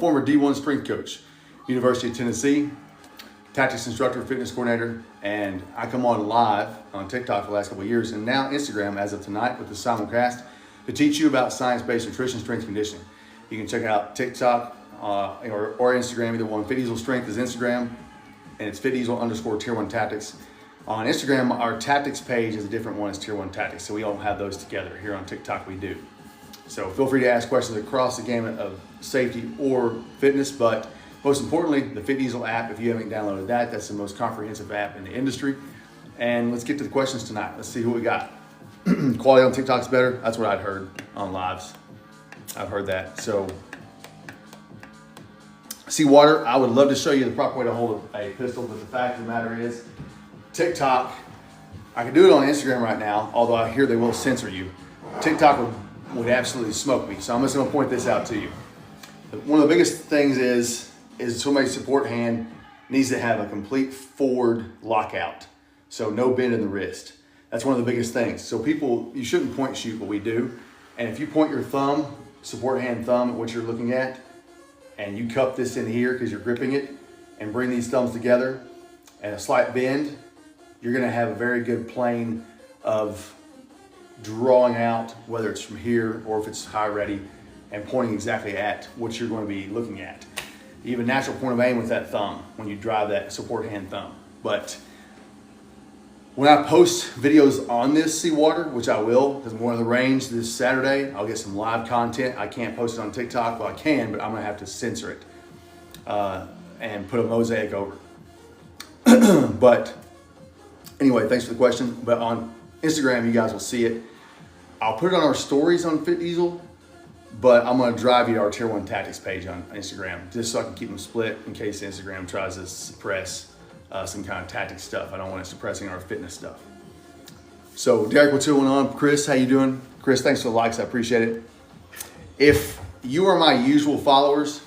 former D1 strength coach, University of Tennessee, tactics instructor, fitness coordinator, and I come on live on TikTok for the last couple of years and now Instagram as of tonight with the simulcast to teach you about science-based nutrition, strength, conditioning. You can check out TikTok or Instagram, either one. Fit Diesel Strength is Instagram, and it's @FitDiesel_Tier 1 Tactics. On Instagram, our tactics page is a different one as Tier 1 Tactics, so we don't have those together. Here on TikTok, we do. So feel free to ask questions across the gamut of safety or fitness, but most importantly, the Fit Diesel app, if you haven't downloaded that, that's the most comprehensive app in the industry. And let's get to the questions tonight. Let's see who we got. Quality on TikTok's better. That's what I'd heard on lives. I've heard that. So, Seawater, I would love to show you the proper way to hold a pistol, but the fact of the matter is, TikTok, I can do it on Instagram right now, although I hear they will censor you. TikTok would absolutely smoke me. So I'm just gonna point this out to you. One of the biggest things is somebody's support hand needs to have a complete forward lockout. So no bend in the wrist. That's one of the biggest things. So people, you shouldn't point shoot, but we do. And if you point your thumb, support hand thumb at what you're looking at, and you cup this in here because you're gripping it, and bring these thumbs together and a slight bend, you're gonna have a very good plane of drawing out, whether it's from here or if it's high ready, and pointing exactly at what you're going to be looking at. You have a natural point of aim with that thumb when you drive that support hand thumb. But when I post videos on this Seawater, which I will, because I'm going to the range this Saturday, I'll get some live content. I can't post it on TikTok. Well, I can, but I'm going to have to censor it and put a mosaic over it. But anyway, thanks for the question. But on Instagram, you guys will see it. I'll put it on our stories on Fit Diesel, but I'm gonna drive you to our Tier 1 Tactics page on Instagram, just so I can keep them split in case Instagram tries to suppress some kind of tactics stuff. I don't want it suppressing our fitness stuff. So Derek, what's going on? Chris, how you doing? Chris, thanks for the likes, I appreciate it. If you are my usual followers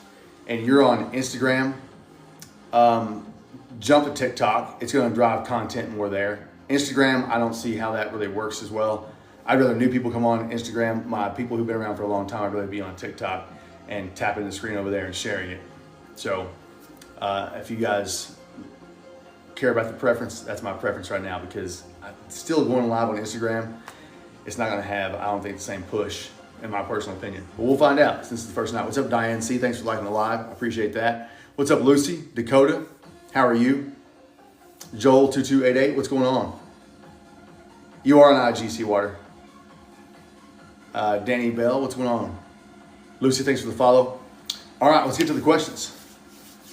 and you're on Instagram, jump to TikTok. It's gonna drive content more there. Instagram, I don't see how that really works as well. I'd rather new people come on Instagram. My people who've been around for a long time, I'd rather be on TikTok and tapping the screen over there and sharing it. So if you guys care about the preference, that's my preference right now, because I'm still going live on Instagram. It's not gonna have, I don't think, the same push, in my personal opinion. But we'll find out since it's the first night. What's up, Diane C? Thanks for liking the live, I appreciate that. What's up, Lucy, Dakota? How are you? Joel2288, what's going on? You are on IG, Seawater. Danny Bell, what's going on? Lucy, thanks for the follow. All right, let's get to the questions.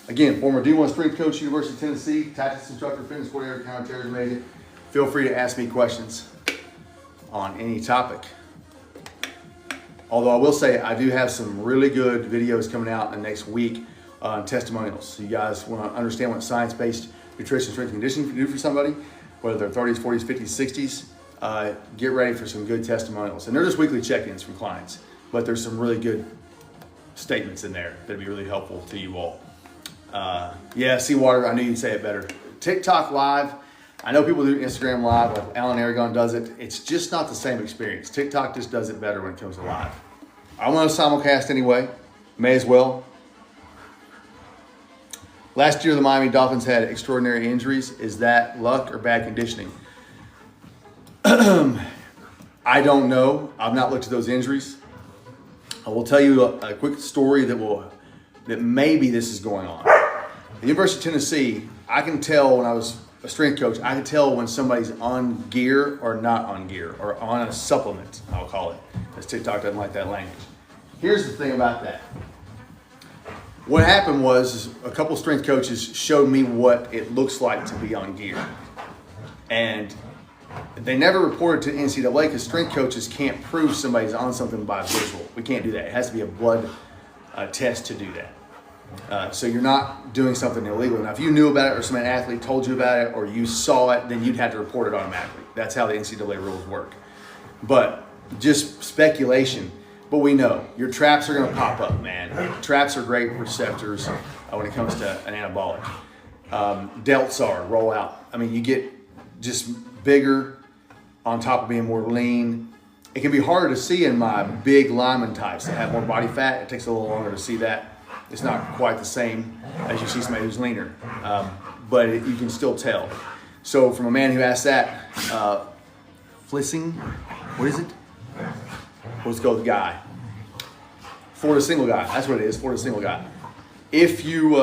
Again, former D1 strength coach, University of Tennessee, tactics instructor, fitness coordinator, counterterrorism agent. Feel free to ask me questions on any topic. Although I will say I do have some really good videos coming out in the next week on testimonials. So you guys want to understand what science-based nutrition, strength, and conditioning can do for somebody, whether they're 30s, 40s, 50s, 60s. Get ready for some good testimonials. And they're just weekly check-ins from clients, but there's some really good statements in there that'd be really helpful to you all. Yeah, Seawater, I knew you'd say it better. TikTok live, I know people do Instagram live, like Alan Aragon does it. It's just not the same experience. TikTok just does it better when it comes to live. I want to simulcast anyway, may as well. Last year, the Miami Dolphins had extraordinary injuries. Is that luck or bad conditioning? I don't know. I've not looked at those injuries. I will tell you a quick story that maybe this is going on. At the University of Tennessee, I can tell when I was a strength coach, I can tell when somebody's on gear or not on gear, or on a supplement, I'll call it, because TikTok doesn't like that language. Here's the thing about that. What happened was a couple strength coaches showed me what it looks like to be on gear. And they never reported to NCAA because strength coaches can't prove somebody's on something by visual. We can't do that. It has to be a blood test to do that. So you're not doing something illegal. Now, if you knew about it or some athlete told you about it or you saw it, then you'd have to report it automatically. That's how the NCAA rules work. But just speculation. But we know your traps are going to pop up, man. Traps are great receptors when it comes to an anabolic. Delts are roll out. I mean, you get just bigger on top of being more lean. It can be harder to see in my big lineman types that have more body fat. It takes a little longer to see that. It's not quite the same as you see somebody who's leaner, but you can still tell. So from a man who asked that, flissing, what is it? Let's go with the guy. Florida single guy, that's what it is, Florida single guy. If you,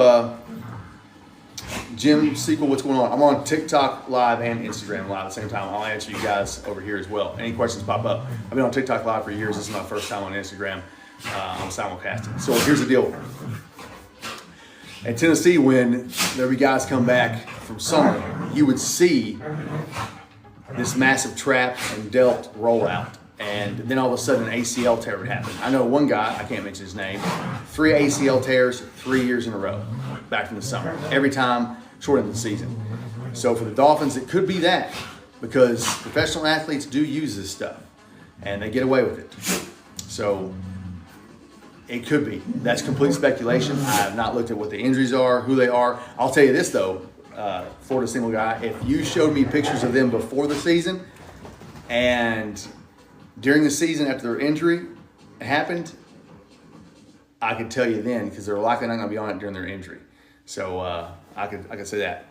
Jim Sequel, what's going on? I'm on TikTok Live and Instagram Live at the same time. I'll answer you guys over here as well. Any questions pop up. I've been on TikTok Live for years. This is my first time on Instagram. I'm simulcasting. So here's the deal. At Tennessee, when there be guys come back from summer, you would see this massive trap and delt rollout. And then all of a sudden an ACL tear would happen. I know one guy, I can't mention his name, 3 ACL tears 3 years in a row back from the summer. Every time short of the season. So for the Dolphins, it could be that, because professional athletes do use this stuff and they get away with it. So it could be. That's complete speculation. I have not looked at what the injuries are, who they are. I'll tell you this though, Florida single guy, if you showed me pictures of them before the season and during the season after their injury happened, I could tell you then, because they're likely not going to be on it during their injury. So I could say that.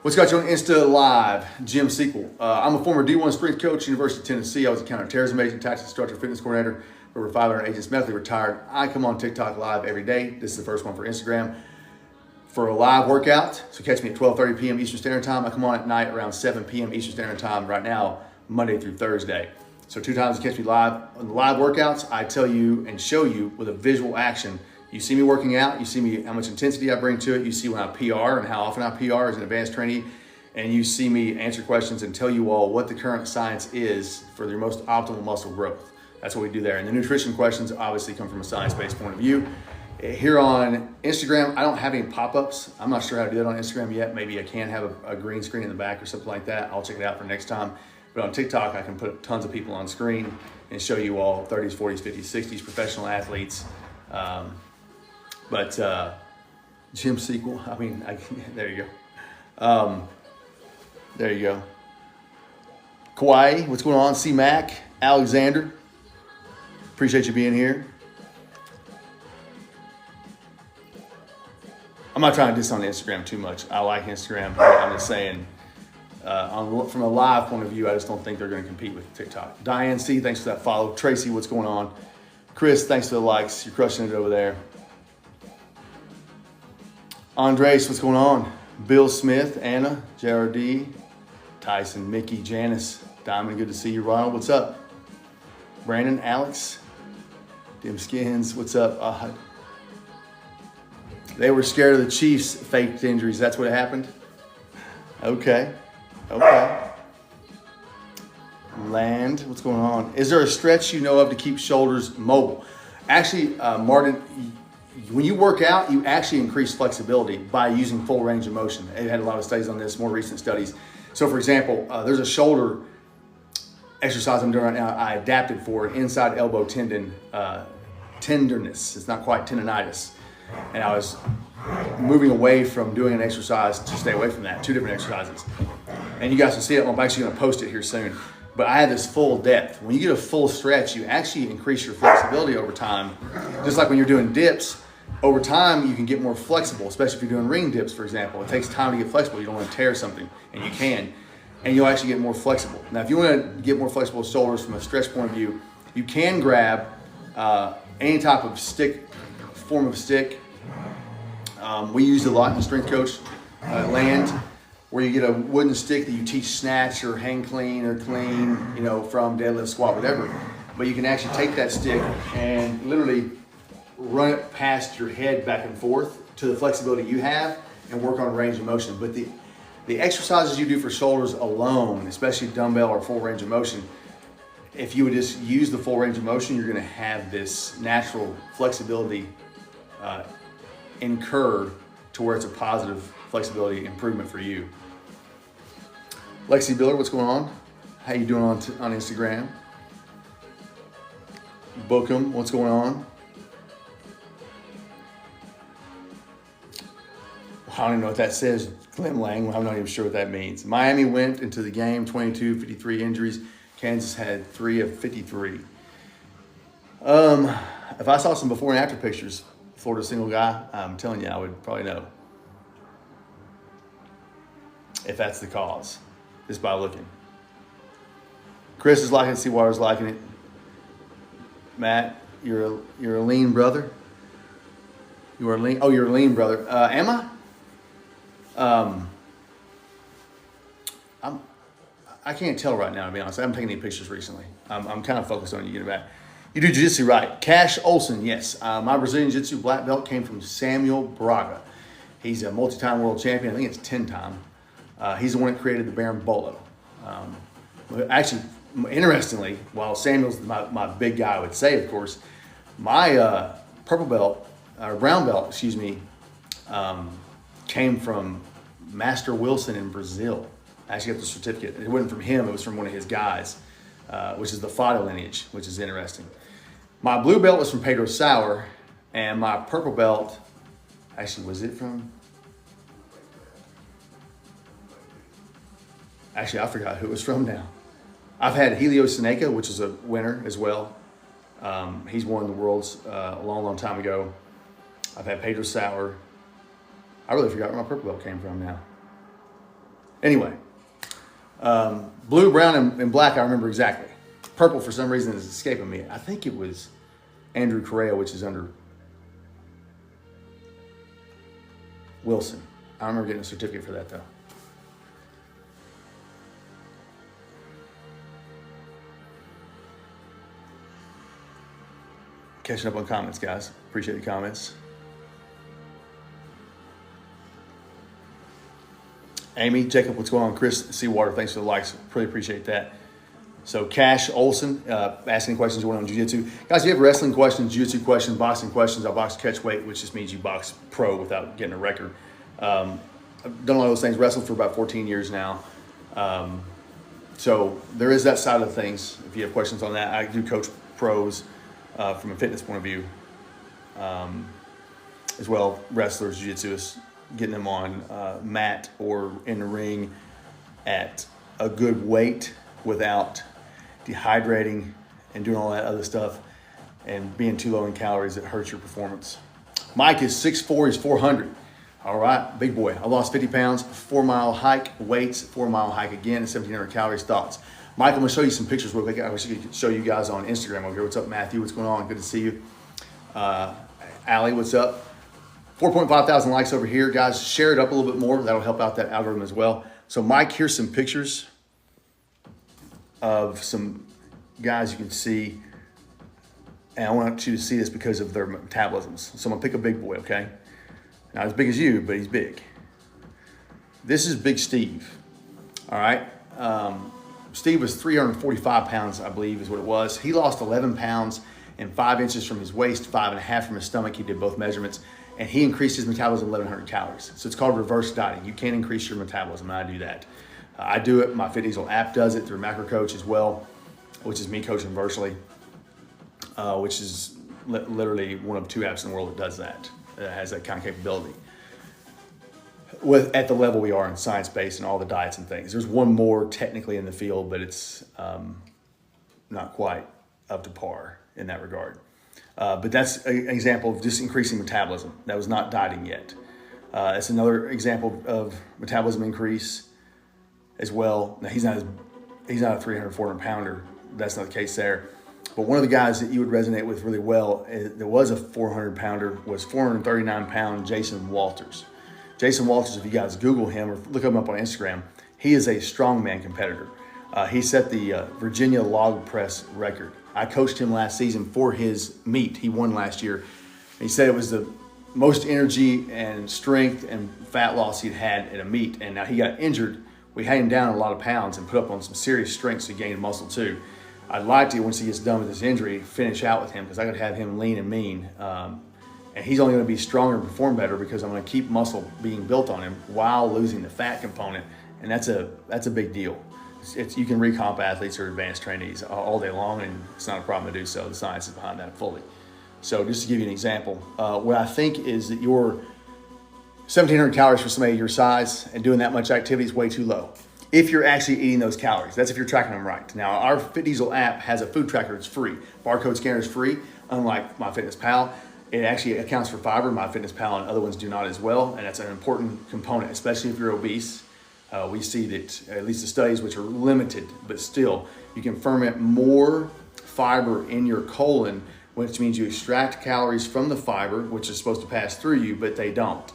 What's got you on Insta Live? Jim Sequel. I'm a former D1 strength coach, University of Tennessee. I was a counterterrorism agent, tactics instructor, fitness coordinator for over 500 agents, medically retired. I come on TikTok Live every day. This is the first one for Instagram. For a live workout, so catch me at 12:30 p.m. Eastern Standard Time. I come on at night around 7 p.m. Eastern Standard Time right now, Monday through Thursday. So 2 times to catch me live. On the live workouts, I tell you and show you with a visual action. You see me working out, you see me how much intensity I bring to it, you see when I PR and how often I PR as an advanced trainee, and you see me answer questions and tell you all what the current science is for your most optimal muscle growth. That's what we do there. And the nutrition questions obviously come from a science-based point of view. Here on Instagram, I don't have any pop-ups. I'm not sure how to do that on Instagram yet. Maybe I can have a green screen in the back or something like that. I'll check it out for next time. But on TikTok, I can put tons of people on screen and show you all 30s, 40s, 50s, 60s, professional athletes. But Jim Sequel, there you go. There you go. Kauai, what's going on? C-Mac, Alexander, appreciate you being here. I'm not trying to diss on Instagram too much. I like Instagram. I'm just saying, from a live point of view, I just don't think they're going to compete with TikTok. Diane C, thanks for that follow. Tracy, what's going on? Chris, thanks for the likes. You're crushing it over there. Andres, what's going on? Bill Smith, Anna, JRD, Tyson, Mickey, Janice, Diamond, good to see you. Ronald, what's up? Brandon, Alex, Dim Skins, what's up? They were scared of the Chiefs' faked injuries. That's what happened? Okay. Land, what's going on? Is there a stretch you know of to keep shoulders mobile? Actually, Martin, when you work out, you actually increase flexibility by using full range of motion. They've had a lot of studies on this, more recent studies. So for example, there's a shoulder exercise I'm doing right now. I adapted for an inside elbow tendon tenderness. It's not quite tendonitis. And I was moving away from doing an exercise to stay away from that, 2 different exercises. And you guys can see it. I'm actually going to post it here soon. But I had this full depth. When you get a full stretch, you actually increase your flexibility over time. Just like when you're doing dips, over time you can get more flexible, especially if you're doing ring dips, for example. It takes time to get flexible. You don't want to tear something, and you can. And you'll actually get more flexible. Now, if you want to get more flexible shoulders from a stretch point of view, you can grab any type of form of stick. We use a lot in Strength Coach land, where you get a wooden stick that you teach snatch or hang clean or clean, from deadlift, squat, whatever. But you can actually take that stick and literally run it past your head back and forth to the flexibility you have and work on range of motion. But the exercises you do for shoulders alone, especially dumbbell or full range of motion, if you would just use the full range of motion, you're going to have this natural flexibility incurred to where it's a positive flexibility improvement for you. Lexi Biller, what's going on? How you doing on Instagram? Bookham, what's going on? I don't even know what that says. Glenn Lang, I'm not even sure what that means. Miami went into the game, 22, 53 injuries. Kansas had 3 of 53. If I saw some before and after pictures, Florida single guy, I'm telling you, I would probably know if that's the cause, just by looking. Chris is liking it. Seawater's liking it. Matt, you're a lean brother. You are lean. Oh, you're a lean brother. Am I? I can't tell right now, to be honest. I haven't taken any pictures recently. I'm kind of focused on you getting back. You do jiu-jitsu, right? Cash Olson, yes. My Brazilian jiu-jitsu black belt came from Samuel Braga. He's a multi-time world champion. I think it's 10-time. He's the one that created the Baron Bolo. Actually, interestingly, while Samuel's my big guy, I would say, of course, my purple belt, or brown belt, excuse me, came from Master Wilson in Brazil. I actually got the certificate. It wasn't from him, it was from one of his guys, which is the Fada lineage, which is interesting. My blue belt was from Pedro Sauer, and my purple belt, actually, was it from? Actually, I forgot who it was from now. I've had Helio Seneca, which is a winner as well. He's won the Worlds a long, long time ago. I've had Pedro Sauer. I really forgot where my purple belt came from now. Anyway, blue, brown, and black, I remember exactly. Purple, for some reason, is escaping me. I think it was Andrew Correa, which is under Wilson. I remember getting a certificate for that, though. Catching up on comments, guys. Appreciate the comments. Amy, Jacob, what's going on? Chris Seawater, thanks for the likes. Really appreciate that. So Cash Olson, asking questions going on jiu-jitsu. Guys, if you have wrestling questions, jiu-jitsu questions, boxing questions, I'll box catch weight, which just means you box pro without getting a record. I've done a lot of those things, wrestled for about 14 years now. So there is that side of things. If you have questions on that, I do coach pros from a fitness point of view, as well, wrestlers, jiu-jitsuists, getting them on mat or in the ring at a good weight without dehydrating and doing all that other stuff and being too low in calories that hurts your performance. Mike is 6'4", he's 400. All right, big boy. I lost 50 pounds, 4-mile hike, weights, 4-mile hike again, 1,700 calories, thoughts. Mike, I'm gonna show you some pictures real quick. I wish I could show you guys on Instagram over here. What's up, Matthew? What's going on? Good to see you. Allie, what's up? 4.5 thousand likes over here. Guys, share it up a little bit more. That'll help out that algorithm as well. So Mike, here's some pictures of some guys you can see. And I want you to see this because of their metabolisms. So I'm gonna pick a big boy, okay? Not as big as you, but he's big. This is Big Steve, all right? Steve was 345 pounds, I believe is what it was. He lost 11 pounds and 5 inches from his waist, 5.5 from his stomach. He did both measurements. And he increased his metabolism 1,100 calories. So it's called reverse dieting. You can increase your metabolism, and I do that. I do it. My Fit Diesel app does it through Macro Coach as well, which is me coaching virtually, which is literally one of 2 apps in the world that does that, has that kind of capability. At the level we are in science-based and all the diets and things. There's one more technically in the field, but it's not quite up to par in that regard. But that's an example of just increasing metabolism. That was not dieting yet. That's another example of metabolism increase as well. Now he's not a 300, 400 pounder. That's not the case there. But one of the guys that you would resonate with really well, there was a 400 pounder, was 439 pound Jason Walters. Jason Walters, if you guys Google him or look him up on Instagram, he is a strongman competitor. He set the Virginia log press record. I coached him last season for his meet. He won last year. He said it was the most energy and strength and fat loss he'd had at a meet. And now he got injured. We had him down a lot of pounds and put up on some serious strength so he gained muscle too. I'd like to, once he gets done with his injury, finish out with him because I could have him lean and mean. And he's only going to be stronger and perform better because I'm going to keep muscle being built on him while losing the fat component. And that's a big deal. You can recomp athletes or advanced trainees all day long, and it's not a problem to do so. The science is behind that fully. So just to give you an example, what I think is that your 1,700 calories for somebody your size and doing that much activity is way too low. If you're actually eating those calories, that's if you're tracking them right. Now, our Fit Diesel app has a food tracker. It's free. Barcode scanner is free, unlike MyFitnessPal. It actually accounts for fiber. MyFitnessPal and other ones do not as well, and that's an important component, especially if you're obese. We see that, at least the studies, which are limited, but still, you can ferment more fiber in your colon, which means you extract calories from the fiber, which is supposed to pass through you, but they don't.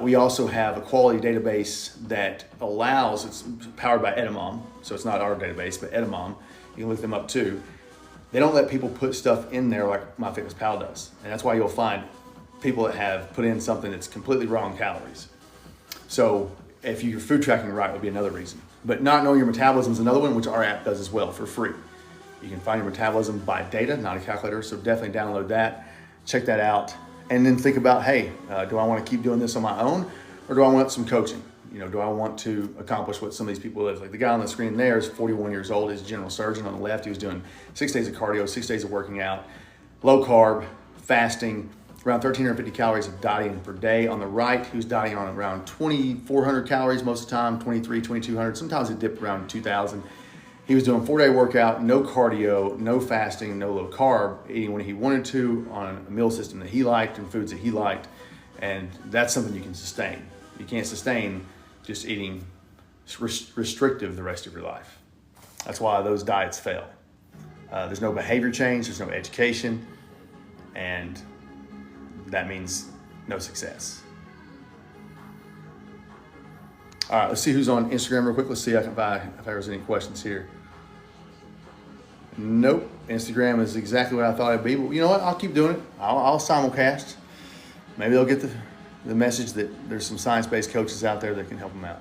We also have a quality database that allows, it's powered by Edamom, so it's not our database, but Edamom, you can look them up too. They don't let people put stuff in there like MyFitnessPal does. And that's why you'll find people that have put in something that's completely wrong calories. So if you're food tracking right would be another reason. But not knowing your metabolism is another one, which our app does as well for free. You can find your metabolism by data, not a calculator, so definitely download that, check that out, and then think about, hey, do I want to keep doing this on my own, or do I want some coaching? You know, do I want to accomplish what some of these people live? Like the guy on the screen there is 41 years old. He's a general surgeon. On the left, he was doing 6 days of cardio, 6 days of working out, low carb, fasting, around 1,350 calories of dieting per day. On the right, he was dieting on around 2,400 calories most of the time, 23, 2,200. Sometimes it dipped around 2,000. He was doing 4-day workout, no cardio, no fasting, no low carb, eating when he wanted to on a meal system that he liked and foods that he liked. And that's something you can sustain. You can't sustain just eating restrictive the rest of your life. That's why those diets fail. There's no behavior change, there's no education, and that means no success. All right, let's see who's on Instagram real quick. Let's see if there's any questions here. Nope, Instagram is exactly what I thought it'd be, but you know what? I'll keep doing it. I'll simulcast. Maybe they'll get the message that there's some science-based coaches out there that can help them out.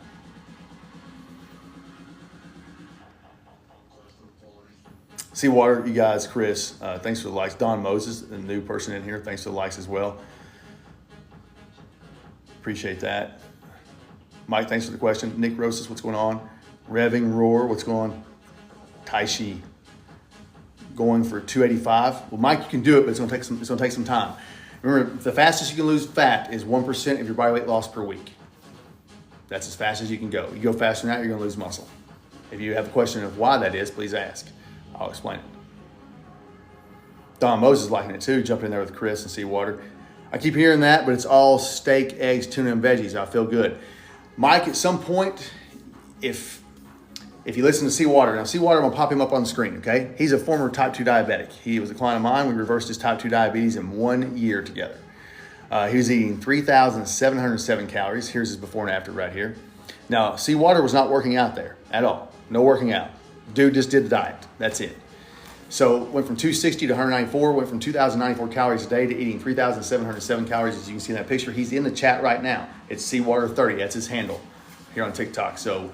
Seawater, you guys, Chris, thanks for the likes. Don Moses, the new person in here, thanks for the likes as well. Appreciate that. Mike, thanks for the question. Nick Rosas, what's going on? Revving Roar, what's going on? Taishi, going for 285. Well, Mike, you can do it, but it's gonna take some time. Remember, the fastest you can lose fat is 1% of your body weight loss per week. That's as fast as you can go. You go faster than that, you're gonna lose muscle. If you have a question of why that is, please ask. I'll explain it. Don Moses liking it too, jumping in there with Chris and Seawater. I keep hearing that, but it's all steak, eggs, tuna, and veggies. I feel good. Mike, at some point, if you listen to Seawater, now Seawater, I'm gonna pop him up on the screen, okay? He's a former type 2 diabetic. He was a client of mine. We reversed his type 2 diabetes in 1 year together. He was eating 3,707 calories. Here's his before and after right here. Now, Seawater was not working out there at all. No working out. Dude just did the diet. That's it. So went from 260 to 194, went from 2,094 calories a day to eating 3,707 calories, as you can see in that picture. He's in the chat right now. It's Seawater30. That's his handle here on TikTok. So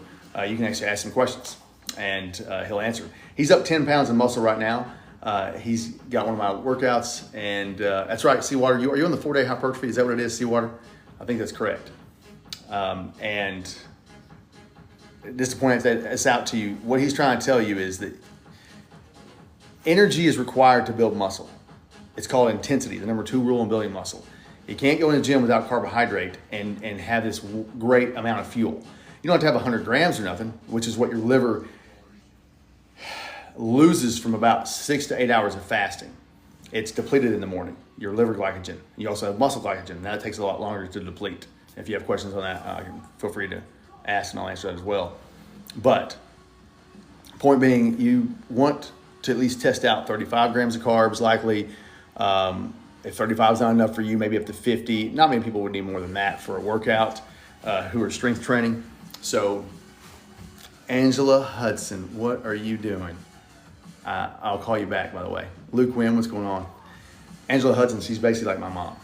you can actually ask him questions, and he'll answer. He's up 10 pounds in muscle right now. He's got one of my workouts, and that's right, Seawater. Are you on the 4-day hypertrophy? Is that what it is, Seawater? I think that's correct. And just to point this out to you, what he's trying to tell you is that energy is required to build muscle. It's called intensity, the number 2 rule in building muscle. You can't go in the gym without carbohydrate and have this great amount of fuel. You don't have to have 100 grams or nothing, which is what your liver loses from about 6 to 8 hours of fasting. It's depleted in the morning, your liver glycogen. You also have muscle glycogen, and that takes a lot longer to deplete. If you have questions on that, feel free to ask and I'll answer that as well. But point being, you want to at least test out 35 grams of carbs, likely. If 35 is not enough for you, maybe up to 50. Not many people would need more than that for a workout who are strength training. So Angela Hudson, what are you doing? I'll call you back, by the way. Luke Wynn, what's going on? Angela Hudson, she's basically like my mom.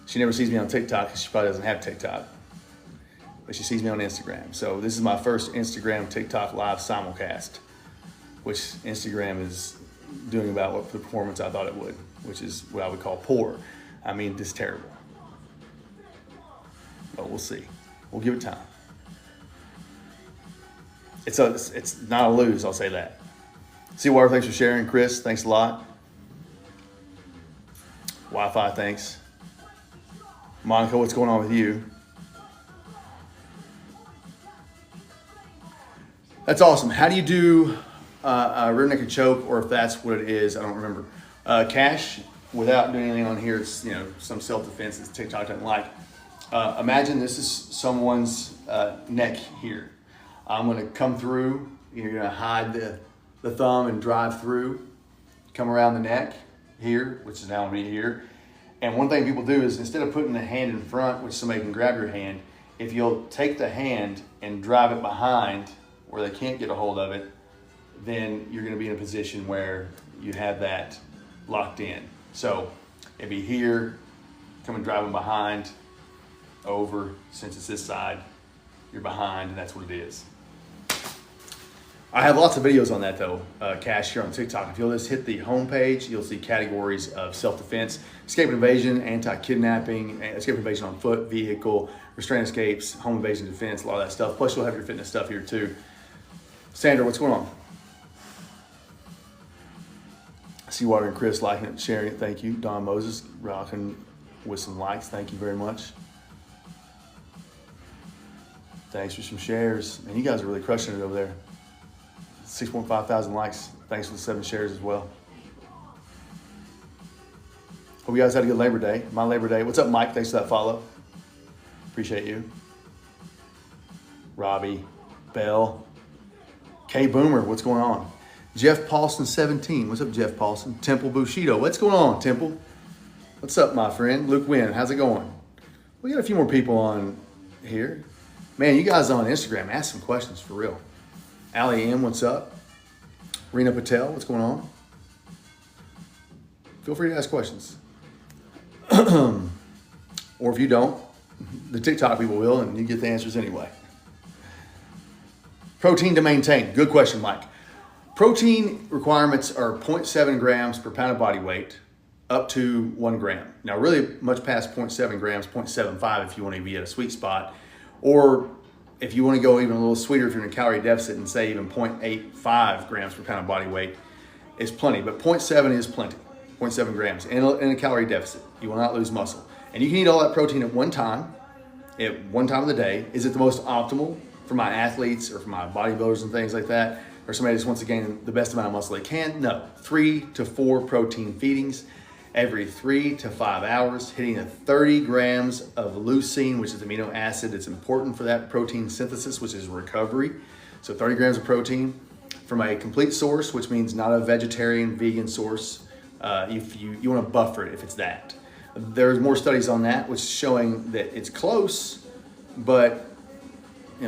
She never sees me on TikTok because she probably doesn't have TikTok. But she sees me on Instagram. So this is my first Instagram TikTok live simulcast, which Instagram is doing about what the performance I thought it would, which is what I would call poor. I mean, just terrible. But we'll see. We'll give it time. It's not a lose, I'll say that. Seawater, thanks for sharing. Chris, thanks a lot. Wi-Fi, thanks. Monica, what's going on with you? That's awesome. How do you do a rear naked choke, or if that's what it is, I don't remember. Cash, without doing anything on here, it's some self-defense that TikTok doesn't like. Imagine this is someone's neck here. I'm gonna come through, you're gonna hide the thumb and drive through, come around the neck here, which is now me here. And one thing people do is instead of putting the hand in front, which somebody can grab your hand, if you'll take the hand and drive it behind where they can't get a hold of it, then you're gonna be in a position where you have that locked in. So it'd be here, coming driving behind, over, since it's this side, you're behind, and that's what it is. I have lots of videos on that though, Cash, here on TikTok. If you'll just hit the home page, you'll see categories of self-defense, escape and evasion, anti-kidnapping, escape and evasion on foot, vehicle, restraint escapes, home invasion defense, a lot of that stuff. Plus you'll have your fitness stuff here too. Sandra, what's going on? Seawater and Chris liking it, sharing it, thank you. Don Moses rocking with some likes, thank you very much. Thanks for some shares. Man, you guys are really crushing it over there. 6.5 thousand likes. Thanks for the 7 shares as well. Hope you guys had a good Labor Day. My Labor Day. What's up, Mike? Thanks for that follow. Appreciate you. Robbie, Bell, K Boomer, what's going on? Jeff Paulson 17. What's up, Jeff Paulson? Temple Bushido. What's going on, Temple? What's up, my friend? Luke Wynn, how's it going? We got a few more people on here. Man, you guys on Instagram, ask some questions for real. Ali M, what's up? Reena Patel, what's going on? Feel free to ask questions. Or if you don't, the TikTok people will, and you get the answers anyway. Protein to maintain. Good question, Mike. Protein requirements are 0.7 grams per pound of body weight up to 1 gram. Now, really much past 0.7 grams, 0.75 if you want to be at a sweet spot. Or if you want to go even a little sweeter, if you're in a calorie deficit and say even 0.85 grams per pound of body weight is plenty, but 0.7 is plenty, 0.7 grams in a calorie deficit. You will not lose muscle. And you can eat all that protein at one time of the day. Is it the most optimal for my athletes or for my bodybuilders and things like that? Or somebody just wants to gain the best amount of muscle they can? No, 3 to 4 protein feedings every 3 to 5 hours, hitting the 30 grams of leucine, which is amino acid that's important for that protein synthesis, which is recovery. So 30 grams of protein from a complete source, which means not a vegetarian, vegan source. If you want to buffer it if it's that. There's more studies on that, which is showing that it's close, but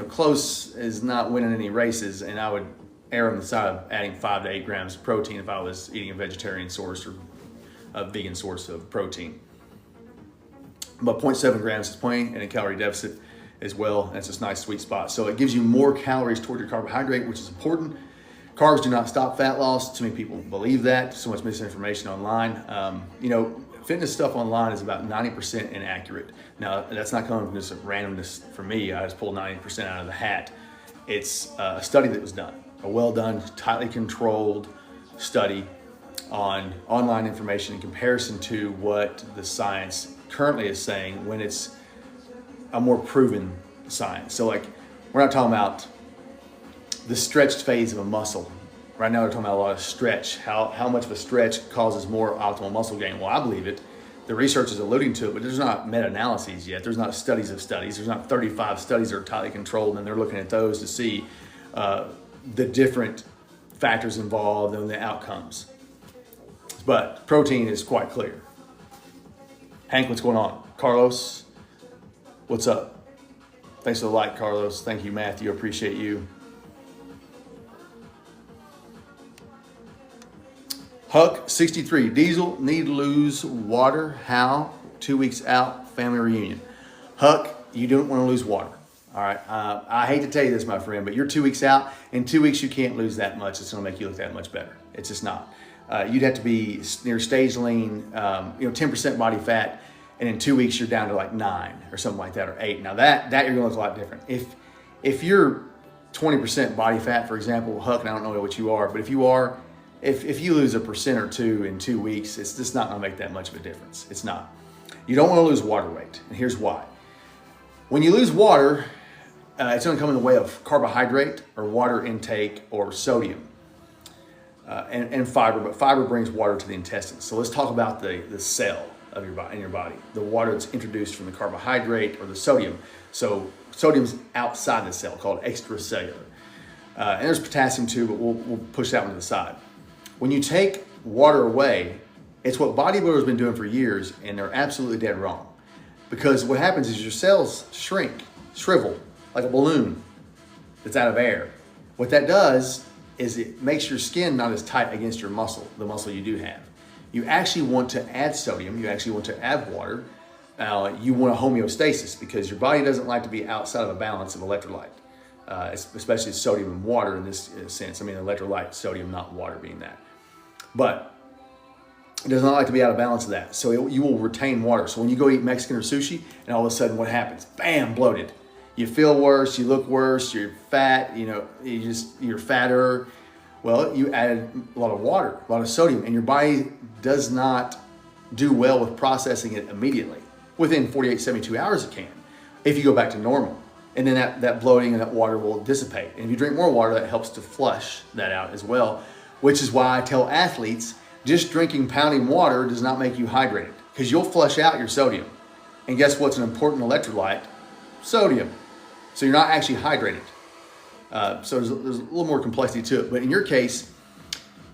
close is not winning any races, and I would err on the side of adding 5 to 8 grams of protein if I was eating a vegetarian source or a vegan source of protein. But 0.7 grams is plenty in a calorie deficit as well. That's just a nice sweet spot. So it gives you more calories toward your carbohydrate, which is important. Carbs do not stop fat loss. Too many people believe that. So much misinformation online. Fitness stuff online is about 90% inaccurate. Now, that's not coming from just randomness for me. I just pulled 90% out of the hat. It's a study that was done, a well done, tightly controlled study on online information in comparison to what the science currently is saying when it's a more proven science. So we're not talking about the stretched phase of a muscle. Right now we're talking about a lot of stretch. How much of a stretch causes more optimal muscle gain? Well, I believe it. The research is alluding to it, but there's not meta-analyses yet. There's not studies of studies. There's not 35 studies that are tightly controlled, and they're looking at those to see the different factors involved and the outcomes. But protein is quite clear. Hank, what's going on? Carlos, what's up? Thanks for the like, Carlos. Thank you, Matthew. Appreciate you. Huck 63, Diesel, need to lose water. How? 2 weeks out, family reunion. Huck, you don't want to lose water. All right. I hate to tell you this, my friend, but you're 2 weeks out. In 2 weeks, you can't lose that much. It's going to make you look that much better. It's just not. You'd have to be near stage lean, 10% body fat, and in 2 weeks you're down to like 9 or something like that, or 8. Now that you're gonna look a lot different. If you're 20% body fat, for example, Huck, and I don't know what you are, but if you are, if you lose 1% or 2 in 2 weeks, it's just not gonna make that much of a difference. It's not. You don't want to lose water weight, and here's why. When you lose water, it's gonna come in the way of carbohydrate or water intake or sodium. and fiber, but fiber brings water to the intestines. So let's talk about the cell of your body, in your body, the water that's introduced from the carbohydrate or the sodium. So sodium's outside the cell, called extracellular. And there's potassium too, but we'll push that one to the side. When you take water away, it's what bodybuilders have been doing for years, and they're absolutely dead wrong. Because what happens is your cells shrivel like a balloon that's out of air. What that does is it makes your skin not as tight against your muscle, the muscle you do have. You actually want to add sodium, you actually want to add water, you want a homeostasis because your body doesn't like to be outside of a balance of electrolyte, especially sodium and water in this sense. I mean electrolyte, sodium, not water being that. But it does not like to be out of balance of that. So you will retain water. So when you go eat Mexican or sushi and all of a sudden what happens? Bam, bloated. You feel worse, you look worse, you're fat, you're fatter. Well, you added a lot of water, a lot of sodium, and your body does not do well with processing it immediately. Within 48, 72 hours it can, if you go back to normal. And then that bloating and that water will dissipate. And if you drink more water, that helps to flush that out as well, which is why I tell athletes, just drinking pounding water does not make you hydrated because you'll flush out your sodium. And guess what's an important electrolyte? Sodium. So you're not actually hydrated. So there's a little more complexity to it. But in your case,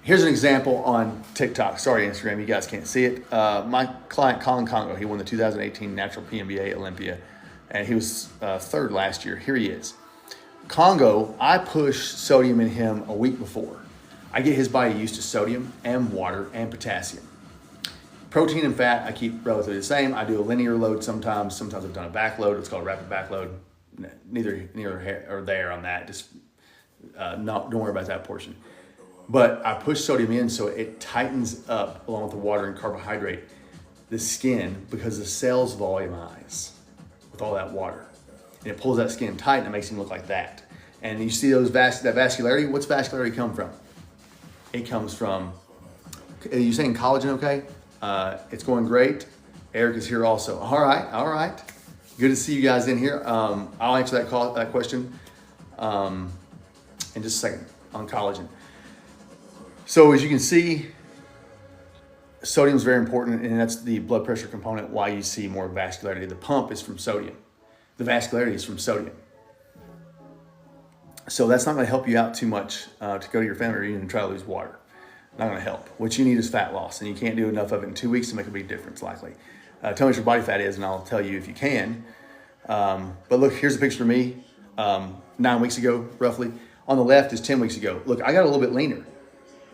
here's an example on TikTok. Sorry, Instagram, you guys can't see it. My client, Colin Congo, he won the 2018 Natural PNBA Olympia, and he was third last year. Here he is. Congo, I push sodium in him a week before. I get his body used to sodium and water and potassium. Protein and fat, I keep relatively the same. I do a linear load sometimes. Sometimes I've done a back load. It's called a rapid back load. Neither here or there on that. Just don't worry about that portion. But I push sodium in so it tightens up along with the water and carbohydrate the skin because the cells volumize with all that water. And it pulls that skin tight and it makes him look like that. And you see that vascularity? What's vascularity come from? It comes from, are you saying collagen okay? It's going great. Eric is here also. All right. Good to see you guys in here. I'll answer that question in just a second on collagen. So as you can see, sodium is very important, and that's the blood pressure component why you see more vascularity. The pump is from sodium. The vascularity is from sodium. So that's not going to help you out too much to go to your family reunion and try to lose water. Not going to help. What you need is fat loss, and you can't do enough of it in 2 weeks to make a big difference, likely. Tell me what your body fat is, and I'll tell you if you can. But look, here's a picture of me 9 weeks ago, roughly. On the left is 10 weeks ago. Look, I got a little bit leaner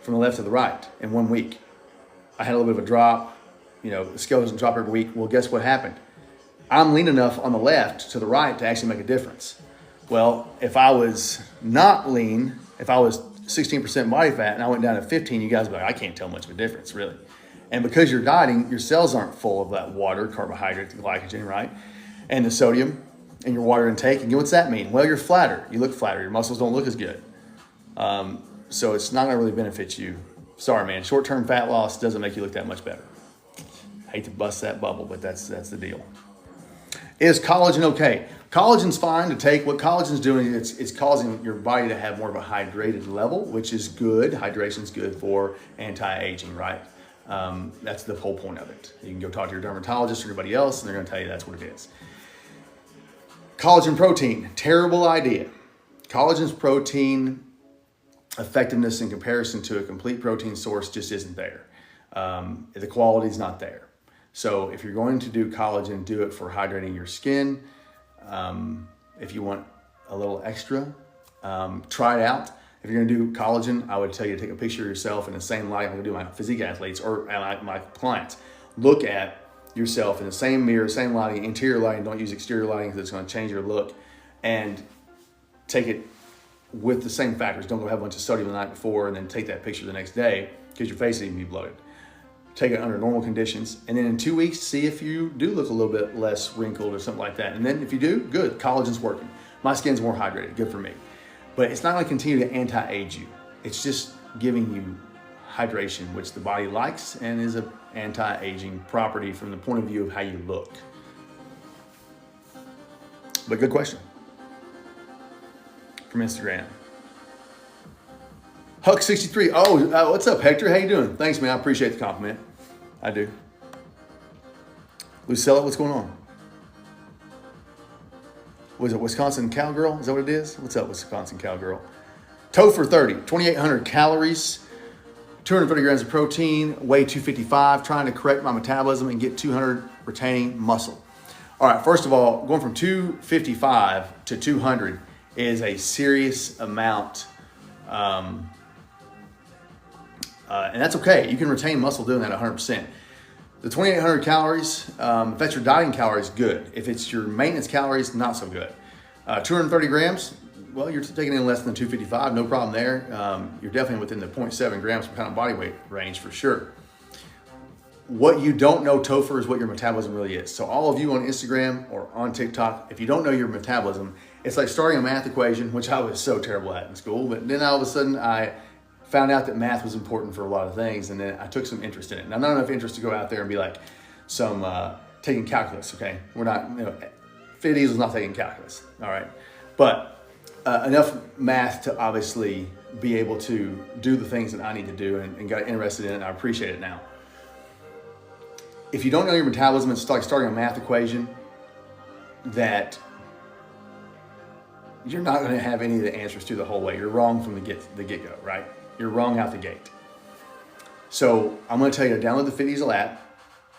from the left to the right in 1 week. I had a little bit of a drop. The scale doesn't drop every week. Well, guess what happened? I'm lean enough on the left to the right to actually make a difference. Well, if I was not lean, if I was 16% body fat and I went down to 15, you guys would be like, I can't tell much of a difference, really. And because you're dieting, your cells aren't full of that water, carbohydrate, glycogen, right? And the sodium and your water intake. And what's that mean? Well, you're flatter. You look flatter. Your muscles don't look as good. So it's not going to really benefit you. Sorry, man. Short-term fat loss doesn't make you look that much better. Hate to bust that bubble, but that's the deal. Is collagen okay? Collagen's fine to take. What collagen's doing is it's causing your body to have more of a hydrated level, which is good. Hydration's good for anti-aging, right? That's the whole point of it. You can go talk to your dermatologist or anybody else, and they're going to tell you that's what it is. Collagen protein, terrible idea. Collagen's protein effectiveness in comparison to a complete protein source just isn't there. The quality's not there. So if you're going to do collagen, do it for hydrating your skin. If you want a little extra, try it out. If you're gonna do collagen, I would tell you to take a picture of yourself in the same light I'm gonna do my physique athletes or my clients. Look at yourself in the same mirror, same lighting, interior lighting. Don't use exterior lighting because it's gonna change your look. And take it with the same factors. Don't go have a bunch of sodium the night before and then take that picture the next day because your face is gonna be bloated. Take it under normal conditions. And then in 2 weeks, see if you do look a little bit less wrinkled or something like that. And then if you do, good, collagen's working. My skin's more hydrated, good for me. But it's not gonna continue to anti-age you. It's just giving you hydration, which the body likes and is an anti-aging property from the point of view of how you look. But good question from Instagram. Huck63. Oh, what's up, Hector? How you doing? Thanks, man. I appreciate the compliment. I do. Lucella, what's going on? Was it Wisconsin Cowgirl? Is that what it is? What's up, Wisconsin Cowgirl? Topher 30, 2,800 calories, 230 grams of protein, weigh 255, trying to correct my metabolism and get 200 retaining muscle. All right, first of all, going from 255 to 200 is a serious amount. And that's okay. You can retain muscle doing that 100%. The 2,800 calories, if that's your dieting calories, good. If it's your maintenance calories, not so good. 230 grams, well, you're taking in less than 255, no problem there. You're definitely within the 0.7 grams per pound of body weight range for sure. What you don't know, Topher, is what your metabolism really is. So all of you on Instagram or on TikTok, if you don't know your metabolism, it's like starting a math equation, which I was so terrible at in school, but then all of a sudden I found out that math was important for a lot of things, and then I took some interest in it. Now, not enough interest to go out there and be like taking calculus, okay? We're not, Fit Easel's not taking calculus, all right? But enough math to obviously be able to do the things that I need to do and got interested in it, and I appreciate it now. If you don't know your metabolism, it's like starting a math equation that you're not going to have any of the answers to the whole way. You're wrong from the get-go, right? You're wrong out the gate. So I'm going to tell you to download the Fit Easel app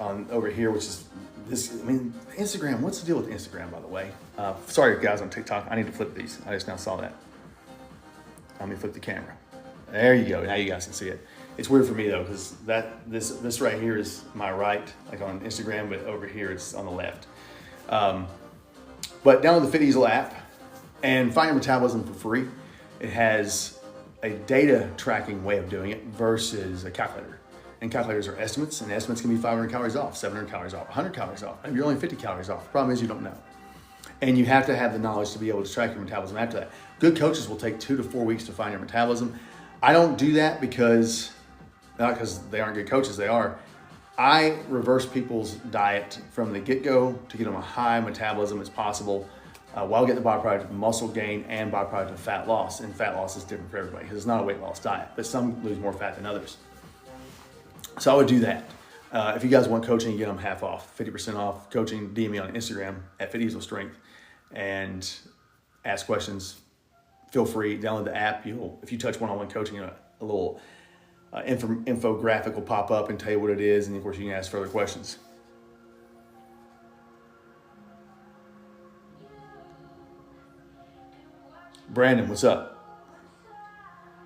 on over here, which is this. I mean, Instagram. What's the deal with Instagram, by the way? Sorry, guys, on TikTok. I need to flip these. I just now saw that. Let me flip the camera. There you go. Now you guys can see it. It's weird for me though, because this right here is my right, like on Instagram, but over here it's on the left. But download the Fit Easel app and find your metabolism for free. It has a data tracking way of doing it versus a calculator. And calculators are estimates, and estimates can be 500 calories off, 700 calories off, 100 calories off. Maybe you're only 50 calories off. The problem is you don't know. And you have to have the knowledge to be able to track your metabolism after that. Good coaches will take 2 to 4 weeks to find your metabolism. I don't do that because, not because they aren't good coaches, they are. I reverse people's diet from the get-go to get them a high metabolism as possible while getting the byproduct of muscle gain and byproduct of fat loss. And fat loss is different for everybody because it's not a weight loss diet, but some lose more fat than others. So I would do that. If you guys want coaching, you get them half off, 50% off coaching. DM me on Instagram at Fit Easel Strength and ask questions. Feel free, download the app. If you touch one-on-one coaching, a little infographic will pop up and tell you what it is, and of course you can ask further questions. Brandon, what's up?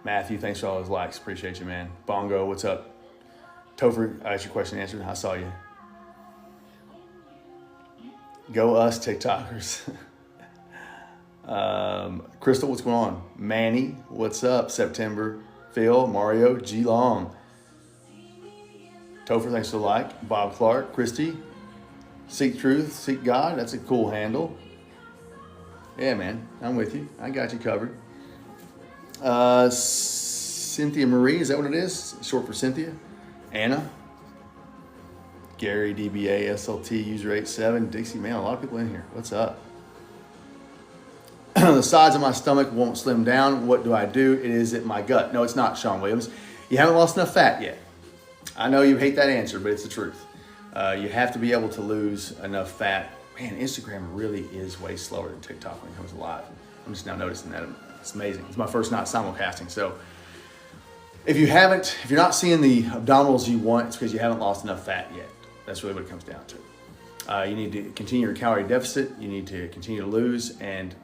Matthew, thanks for all those likes. Appreciate you, man. Bongo, what's up? Topher, I asked your question answered. I saw you. Go us TikTokers. Crystal, what's going on? Manny, what's up? September. Phil, Mario, G Long. Topher, thanks for the like. Bob Clark, Christy. Seek Truth, Seek God. That's a cool handle. Yeah, man, I'm with you. I got you covered. Cynthia Marie, is that what it is? Short for Cynthia. Anna. Gary, DBA, SLT, user 87. Dixie, man, a lot of people in here. What's up? The sides of my stomach won't slim down. What do I do? It is at my gut. No, it's not, Sean Williams. You haven't lost enough fat yet. I know you hate that answer, but it's the truth. You have to be able to lose enough fat. Man, Instagram really is way slower than TikTok when it comes to live. I'm just now noticing that. It's amazing. It's my first night simulcasting. So if you're not seeing the abdominals you want, it's because you haven't lost enough fat yet. That's really what it comes down to. You need to continue your calorie deficit. You need to continue to lose. And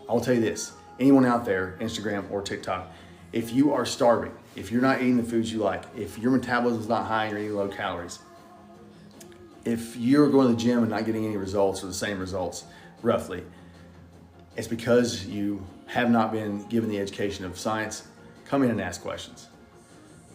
I'll tell you this, anyone out there, Instagram or TikTok, if you are starving, if you're not eating the foods you like, if your metabolism is not high and you're eating low calories, if you're going to the gym and not getting any results or the same results, roughly, it's because you have not been given the education of science. Come in and ask questions.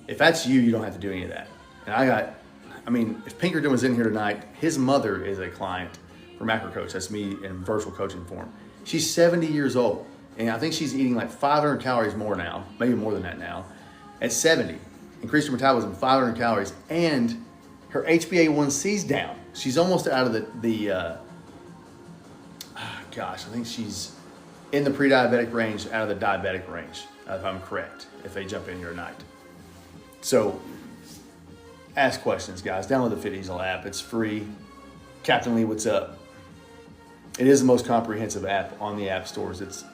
If that's you, you don't have to do any of that. And if Pinkerton was in here tonight, his mother is a client for Macro Coach. That's me in virtual coaching form. She's 70 years old, and I think she's eating like 500 calories more now, maybe more than that now, at 70. Increased her metabolism 500 calories, and her HbA1c's down. She's almost out of I think she's in the pre-diabetic range out of the diabetic range, if I'm correct, if they jump in here tonight. So ask questions, guys. Download the Fit Diesel app. It's free. Captain Lee, what's up? It is the most comprehensive app on the app stores. It's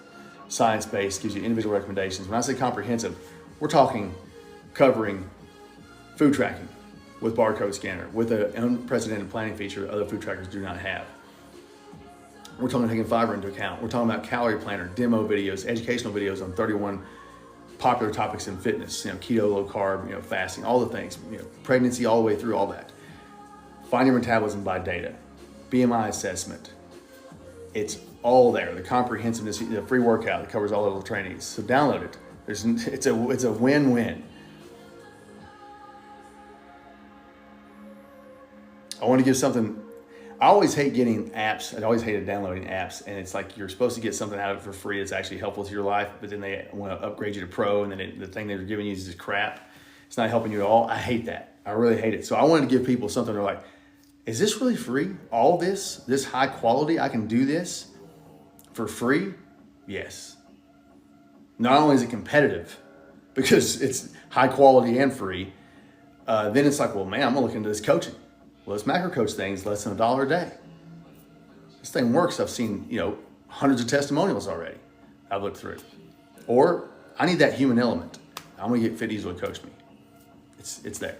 science-based, gives you individual recommendations. When I say comprehensive, we're talking covering food tracking with barcode scanner, with an unprecedented planning feature that other food trackers do not have. We're talking taking fiber into account. We're talking about calorie planner, demo videos, educational videos on 31 popular topics in fitness, keto, low carb, fasting, all the things, pregnancy, all the way through all that. Find your metabolism by data, BMI assessment. It's all there. The comprehensiveness, the free workout that covers all the little trainings. So download it. It's a win-win. I want to give something. I always hate getting apps. I always hated downloading apps, and it's like you're supposed to get something out of it for free that's actually helpful to your life, but then they want to upgrade you to pro, and then the thing they're giving you is just crap. It's not helping you at all. I hate that. I really hate it. So I wanted to give people something they're like, is this really free? All this high quality, I can do this for free? Yes. Not only is it competitive, because it's high quality and free, then it's like, well, man, I'm gonna look into this coaching. Well, this macro coach thing is less than $1 a day. This thing works. I've seen, hundreds of testimonials already I've looked through. Or I need that human element. I'm gonna get Fit Diesel to coach me. It's there.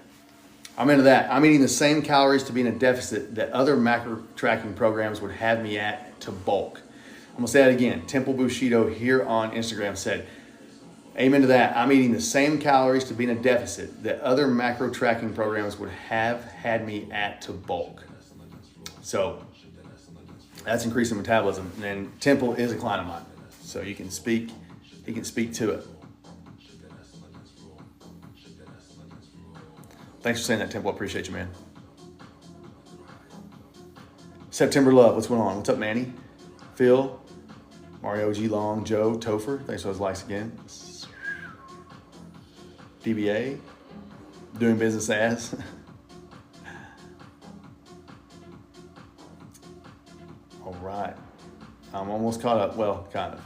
I'm into that. I'm eating the same calories to be in a deficit that other macro tracking programs would have me at to bulk. I'm gonna say that again. Temple Bushido here on Instagram said, amen to that. I'm eating the same calories to be in a deficit that other macro tracking programs would have had me at to bulk. So that's increasing metabolism. And Temple is a client of mine. So he can speak to it. Thanks for saying that, Temple. I appreciate you, man. September Love, what's going on? What's up, Manny? Phil, Mario G. Long, Joe, Topher. Thanks for those likes again. DBA, doing business as. All right. I'm almost caught up. Well, kind of.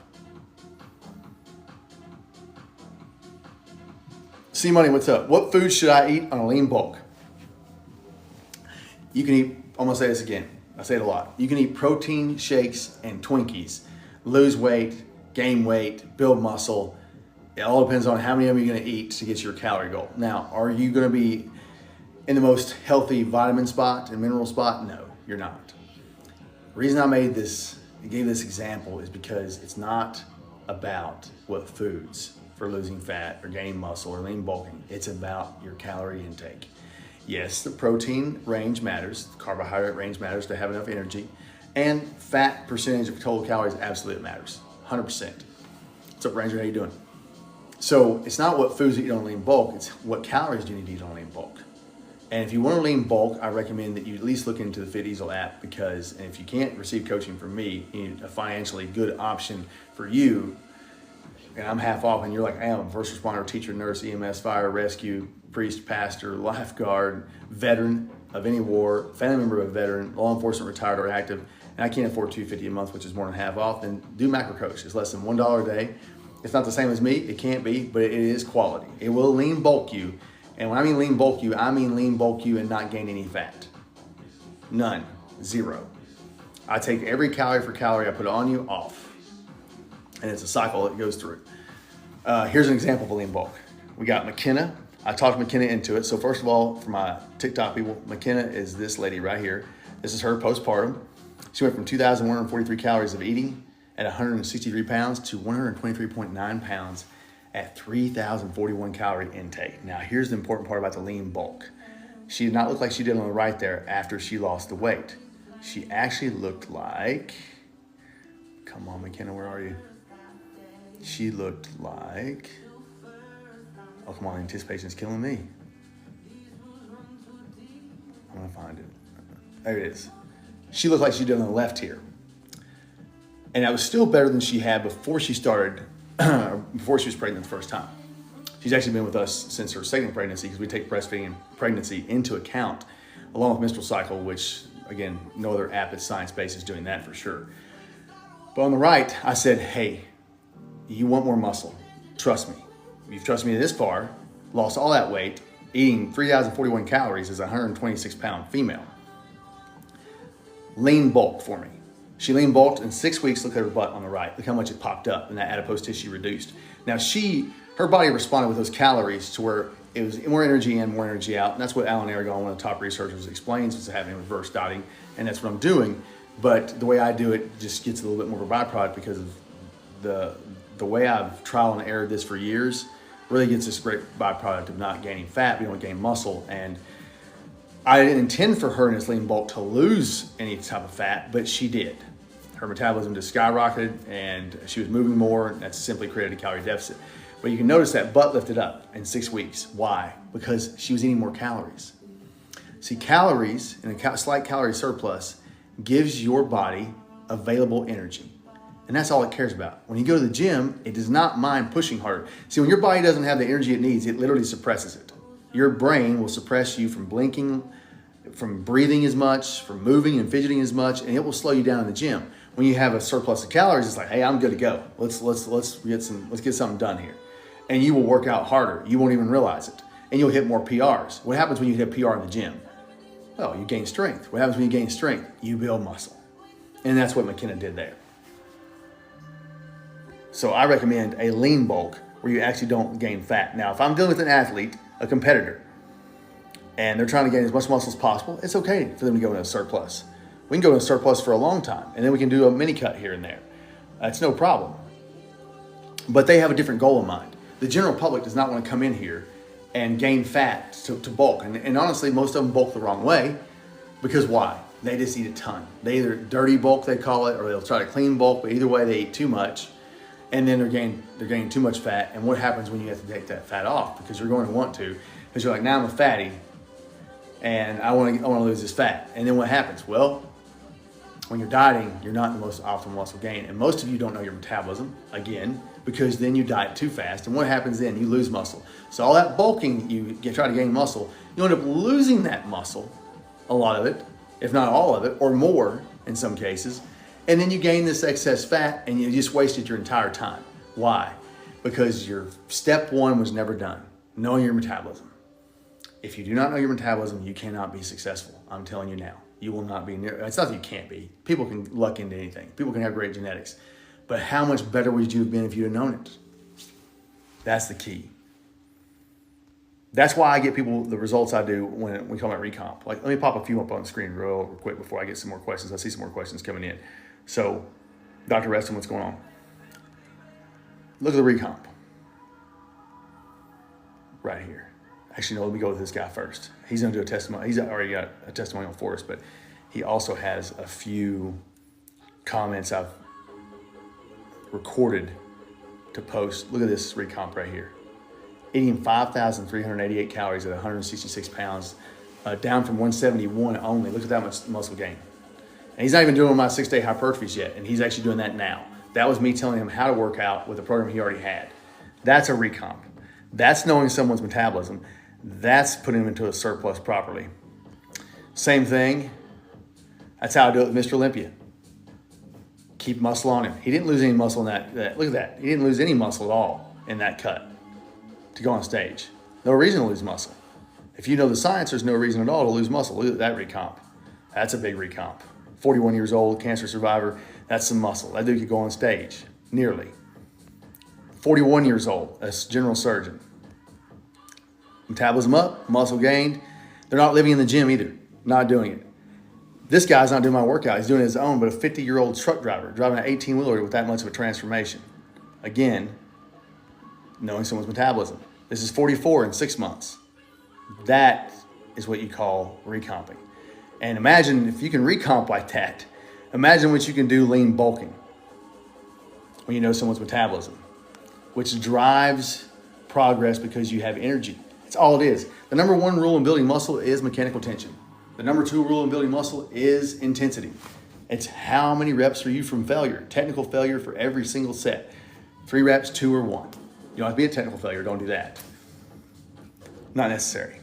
C Money, what's up? What food should I eat on a lean bulk? You can eat, I'm gonna say this again. I say it a lot. You can eat protein shakes and Twinkies, lose weight, gain weight, build muscle. It all depends on how many of them you're gonna eat to get your calorie goal. Now, are you gonna be in the most healthy vitamin spot and mineral spot? No, you're not. The reason I gave this example is because it's not about what foods for losing fat or gaining muscle or lean bulking. It's about your calorie intake. Yes, the protein range matters, the carbohydrate range matters to have enough energy, and fat percentage of total calories absolutely matters, 100%. What's up, Ranger? How you doing? So it's not what foods you eat on lean bulk, it's what calories do you need to eat on lean bulk. And if you want to lean bulk, I recommend that you at least look into the Fit Diesel app, because if you can't receive coaching from me, you need a financially good option for you. And I'm half off, and you're like, I am a first responder, teacher, nurse, EMS, fire, rescue, priest, pastor, lifeguard, veteran of any war, family member of a veteran, law enforcement, retired or active, and I can't afford $250 a month, which is more than half off, then do macro coach. It's less than $1 a day. It's not the same as me, it can't be, but it is quality. It will lean bulk you. And when I mean lean bulk you, I mean lean bulk you and not gain any fat. None, zero. I take every calorie for calorie I put on you off. And it's a cycle that goes through. Here's an example of a lean bulk. We got McKenna. I talked McKenna into it. So first of all, for my TikTok people, McKenna is this lady right here. This is her postpartum. She went from 2,143 calories of eating at 163 pounds to 123.9 pounds at 3,041 calorie intake. Now here's the important part about the lean bulk. She did not look like she did on the right there after she lost the weight. She actually looked like, come on McKenna, where are you? She looked like, oh come on, anticipation is killing me. I'm gonna find it. There it is. She looked like she did on the left here. And that was still better than she had before she started, before she was pregnant the first time. She's actually been with us since her second pregnancy, because we take breastfeeding and pregnancy into account, along with menstrual cycle, which again, no other app that's science-based is doing that for sure. But on the right, I said, hey, you want more muscle. Trust me. You've trusted me this far, lost all that weight, eating 3,041 calories as a 126-pound female. Lean bulk for me. She lean bulked in 6 weeks. Look at her butt on the right. Look how much it popped up and that adipose tissue reduced. Now her body responded with those calories to where it was more energy in, more energy out. And that's what Alan Aragon, one of the top researchers, explains what's happening with reverse dieting. And that's what I'm doing. But the way I do it just gets a little bit more of a byproduct because of the way I've trial and errored this for years really gets this great byproduct of not gaining fat, but you don't gain muscle. And I didn't intend for her in this lean bulk to lose any type of fat, but she did. Her metabolism just skyrocketed and she was moving more. And that's simply created a calorie deficit. But you can notice that butt lifted up in 6 weeks. Why? Because she was eating more calories. See, calories and a slight calorie surplus gives your body available energy. And that's all it cares about. When you go to the gym, it does not mind pushing harder. See, when your body doesn't have the energy it needs, it literally suppresses it. Your brain will suppress you from blinking, from breathing as much, from moving and fidgeting as much, and it will slow you down in the gym. When you have a surplus of calories, it's like, hey, I'm good to go. Let's get something done here. And you will work out harder. You won't even realize it. And you'll hit more PRs. What happens when you hit PR in the gym? Well, you gain strength. What happens when you gain strength? You build muscle. And that's what McKenna did there. So I recommend a lean bulk where you actually don't gain fat. Now, if I'm dealing with an athlete, a competitor, and they're trying to gain as much muscle as possible, it's okay for them to go into a surplus. We can go into a surplus for a long time, and then we can do a mini cut here and there. That's no problem. But they have a different goal in mind. The general public does not want to come in here and gain fat to bulk. And honestly, most of them bulk the wrong way. Because why? They just eat a ton. They either dirty bulk, they call it, or they'll try to clean bulk, but either way, they eat too much. And then they're gaining too much fat. And what happens when you have to take that fat off? Because you're going to want to. Because you're like, now I'm a fatty, and I want to lose this fat. And then what happens? Well, when you're dieting, you're not in the most optimal muscle gain. And most of you don't know your metabolism, again, because then you diet too fast. And what happens then? You lose muscle. So all that bulking, you try to gain muscle, you end up losing that muscle, a lot of it, if not all of it, or more in some cases. And then you gain this excess fat and you just wasted your entire time. Why? Because your step one was never done, knowing your metabolism. If you do not know your metabolism, you cannot be successful. I'm telling you now. You will not be near. It's not that you can't be. People can luck into anything. People can have great genetics. But how much better would you have been if you had known it? That's the key. That's why I get people the results I do when we talk about recomp. Like, let me pop a few up on the screen real quick before I get some more questions. I see some more questions coming in. So, Dr. Reston, what's going on? Look at the recomp. Right here. Actually, no, let me go with this guy first. He's going to do a testimony. He's already got a testimonial for us, but he also has a few comments I've recorded to post. Look at this recomp right here. Eating 5,388 calories at 166 pounds, down from 171 only. Look at that much muscle gain. And he's not even doing my 6-day hypertrophies yet, and he's actually doing that now. That was me telling him how to work out with a program he already had. That's a recomp. That's knowing someone's metabolism. That's putting them into a surplus properly. Same thing. That's how I do it with Mr. Olympia. Keep muscle on him. He didn't lose any muscle in that. Look at that. He didn't lose any muscle at all in that cut to go on stage. No reason to lose muscle. If you know the science, there's no reason at all to lose muscle. Look at that recomp. That's a big recomp. 41 years old, cancer survivor. That's some muscle. That dude could go on stage, nearly. 41 years old, a general surgeon. Metabolism up, muscle gained. They're not living in the gym either, not doing it. This guy's not doing my workout, he's doing his own, but a 50-year-old truck driver, driving an 18-wheeler with that much of a transformation. Again, knowing someone's metabolism. This is 44 in 6 months. That is what you call recomping. And imagine if you can recomp like that, imagine what you can do lean bulking when you know someone's metabolism, which drives progress because you have energy. That's all it is. The number one rule in building muscle is mechanical tension. The number two rule in building muscle is intensity. It's how many reps are you from failure, technical failure for every single set. 3 reps, 2 or 1. You don't have to be a technical failure, don't do that. Not necessary.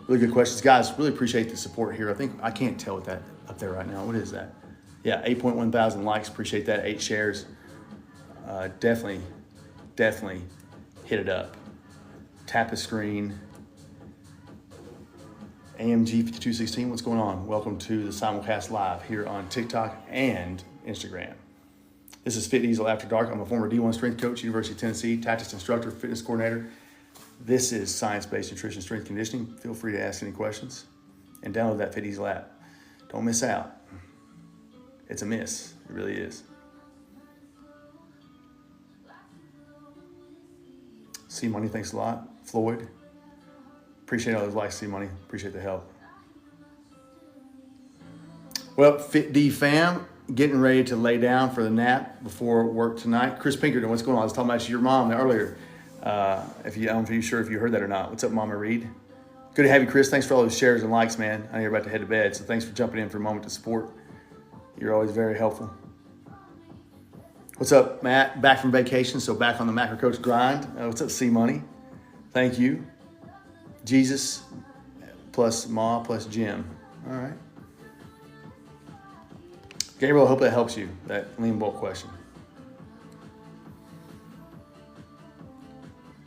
Really good questions. Guys, really appreciate the support here. I can't tell what that up there right now. What is that? Yeah, 8.1 thousand likes. Appreciate that. 8 shares. Definitely hit it up. Tap the screen. AMG 5216, what's going on? Welcome to the simulcast live here on TikTok and Instagram. This is Fit Diesel After Dark. I'm a former D1 strength coach, University of Tennessee, tactics instructor, fitness coordinator. This is science-based nutrition, strength conditioning. Feel free to ask any questions and download that Fit Diesel app. Don't miss out. It's a miss. It really is. C Money, thanks a lot. Floyd, appreciate all those likes, C Money. Appreciate the help. Well, Fit D fam, getting ready to lay down for the nap before work tonight. Chris Pinkerton, what's going on? I was talking about your mom earlier. I don't know sure if you heard that or not. What's up, Mama Reed? Good to have you, Chris. Thanks for all those shares and likes, man. I know you're about to head to bed, so thanks for jumping in for a moment to support. You're always very helpful. What's up, Matt? Back from vacation, so back on the Macro Coach grind. What's up, C Money? Thank you. Jesus plus Ma plus Jim. All right. Gabriel, I hope that helps you, that lean bulk question.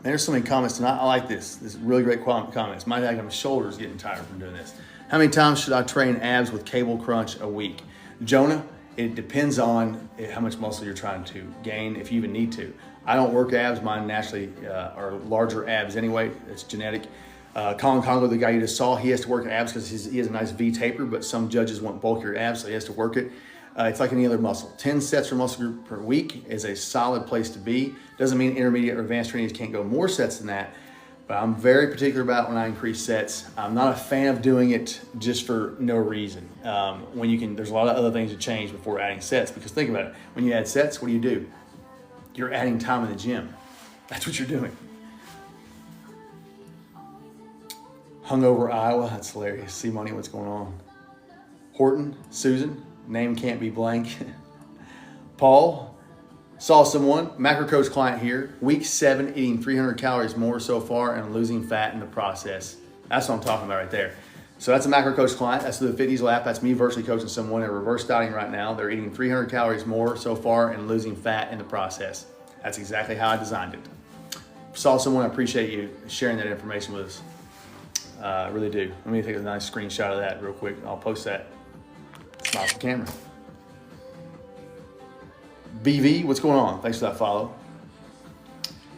Man, there's so many comments tonight. I like this. This is really great comments. My shoulders getting tired from doing this. How many times should I train abs with cable crunch a week? Jonah, it depends on how much muscle you're trying to gain, if you even need to. I don't work abs. Mine naturally are larger abs anyway. It's genetic. Colin Congo, the guy you just saw, he has to work abs because he has a nice V taper, but some judges want bulkier abs, so he has to work it. It's like any other muscle. 10 sets for muscle group per week is a solid place to be. Doesn't mean intermediate or advanced trainees can't go more sets than that, but I'm very particular about when I increase sets. I'm not a fan of doing it just for no reason. There's a lot of other things to change before adding sets, because think about it. When you add sets, what do? You're adding time in the gym. That's what you're doing. Hungover Iowa, that's hilarious. See Money, what's going on? Horton, Susan, name can't be blank. Paul, saw someone, Macro Coach client here, week 7, eating 300 calories more so far and losing fat in the process. That's what I'm talking about right there. So that's a Macro Coach client. That's the Fit Diesel app. That's me virtually coaching someone at reverse dieting right now. They're eating 300 calories more so far and losing fat in the process. That's exactly how I designed it. Saw someone, I appreciate you sharing that information with us. I really do. Let me take a nice screenshot of that real quick. I'll post that. Smile for the camera. BV, what's going on? Thanks for that follow.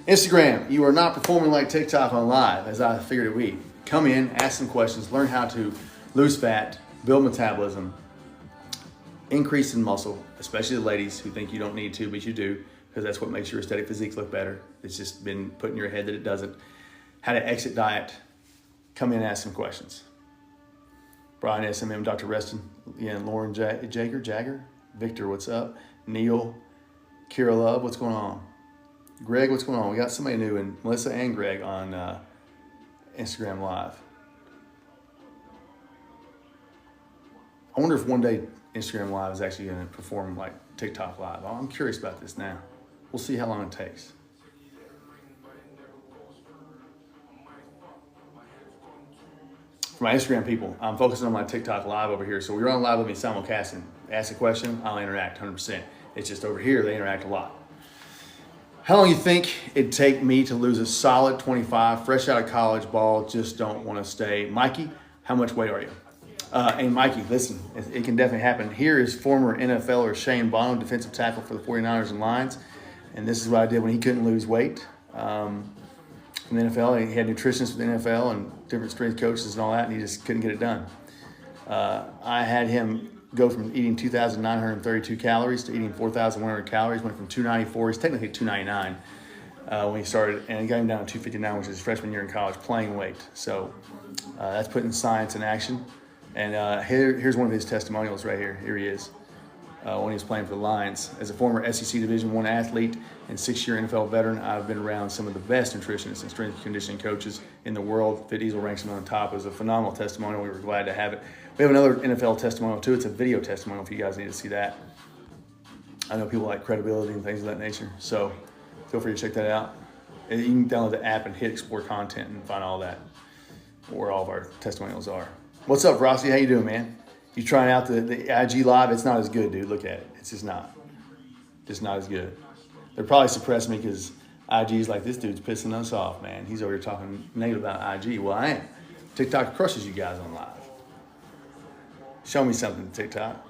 Instagram, you are not performing like TikTok on live, as I figured it would be. Come in, ask some questions, learn how to lose fat, build metabolism, increase in muscle, especially the ladies who think you don't need to, but you do, because that's what makes your aesthetic physique look better. It's just been put in your head that it doesn't. How to exit diet. Come in and ask some questions. Brian, SMM, Dr. Reston, Lauren Jagger, Victor, what's up? Neil, Kira Love, what's going on? Greg, what's going on? We got somebody new, and Melissa and Greg on Instagram Live. I wonder if one day Instagram Live is actually going to perform like TikTok Live. I'm curious about this now. We'll see how long it takes. For my Instagram people, I'm focusing on my TikTok Live over here. So we're on live with me simulcasting. Ask a question, I'll interact 100%. It's just over here, they interact a lot. How long you think it'd take me to lose a solid 25, fresh out of college, ball, just don't want to stay? Mikey, how much weight are you? And Mikey, listen, it can definitely happen. Here is former NFLer Shane Bonham, defensive tackle for the 49ers and Lions. And this is what I did when he couldn't lose weight. From the NFL, he had nutritionists with the NFL and different strength coaches and all that, and he just couldn't get it done. I had him go from eating 2,932 calories to eating 4,100 calories, went from 294, he's technically 299 when he started, and he got him down to 259, which is his freshman year in college, playing weight. So that's putting science in action. And here's one of his testimonials right here. Here he is. When he was playing for the Lions. As a former SEC Division I athlete and 6-year NFL veteran, I've been around some of the best nutritionists and strength and conditioning coaches in the world. Fit Diesel ranks him on the top. It was a phenomenal testimonial. We were glad to have it. We have another NFL testimonial too. It's a video testimonial if you guys need to see that. I know people like credibility and things of that nature, so feel free to check that out. And you can download the app and hit explore content and find all that, where all of our testimonials are. What's up, Rossi? How you doing, man? You trying out the IG Live, it's not as good, dude. Look at it. It's just not. Just not as good. They're probably suppressing me because IG's like, this dude's pissing us off, man. He's over here talking negative about IG. Well, I am. TikTok crushes you guys on live. Show me something, TikTok.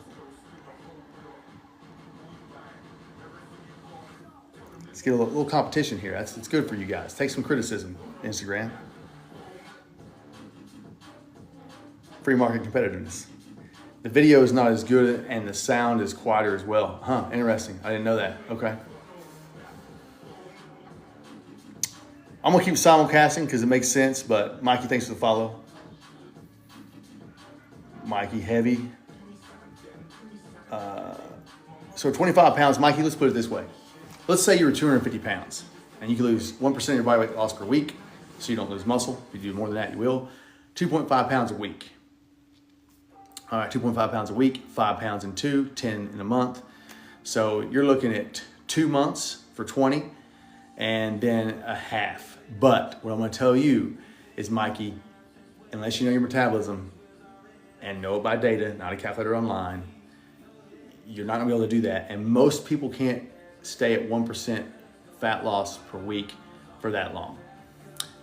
Let's get a little competition here. It's good for you guys. Take some criticism, Instagram. Free market competitiveness. The video is not as good and the sound is quieter as well. Huh, interesting. I didn't know that. Okay. I'm gonna keep simulcasting because it makes sense, but Mikey, thanks for the follow. Mikey, heavy. So 25 pounds, Mikey, let's put it this way. Let's say you were 250 pounds and you can lose 1% of your body weight loss per week, so you don't lose muscle. If you do more than that, you will. 2.5 pounds a week. All right, 2.5 pounds a week, 5 pounds in 2, 10 in a month. So you're looking at 2 months for 20 and then a half. But what I'm gonna tell you is, Mikey, unless you know your metabolism and know it by data, not a calculator online, you're not gonna be able to do that. And most people can't stay at 1% fat loss per week for that long.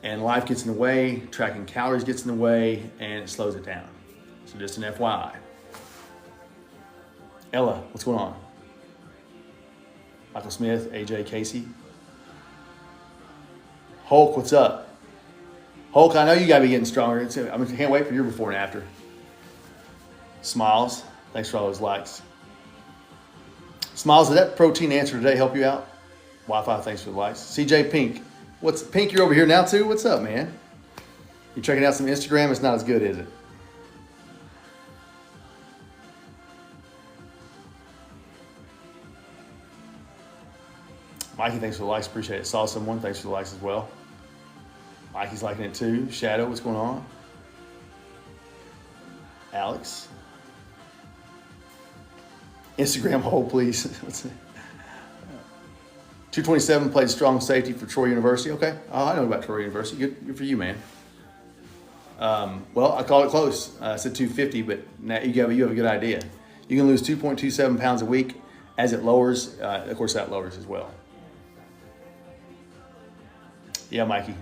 And life gets in the way, tracking calories gets in the way, and it slows it down. So just an FYI. Ella, what's going on? Michael Smith, AJ Casey. Hulk, what's up? Hulk, I know you gotta be getting stronger. I can't wait for your before and after. Smiles, thanks for all those likes. Smiles, did that protein answer today help you out? Wi-Fi, thanks for the likes. CJ Pink, Pink, you're over here now too? What's up, man? You checking out some Instagram? It's not as good, is it? Mikey, thanks for the likes, appreciate it. Saw someone, thanks for the likes as well. Mikey's liking it too. Shadow, what's going on? Alex. Instagram hold, please. 227 played strong safety for Troy University. Okay, I know about Troy University. Good for you, man. Well, I called it close. I said 250, but now you have a good idea. You can lose 2.27 pounds a week as it lowers. Of course, that lowers as well. Yeah, Mikey.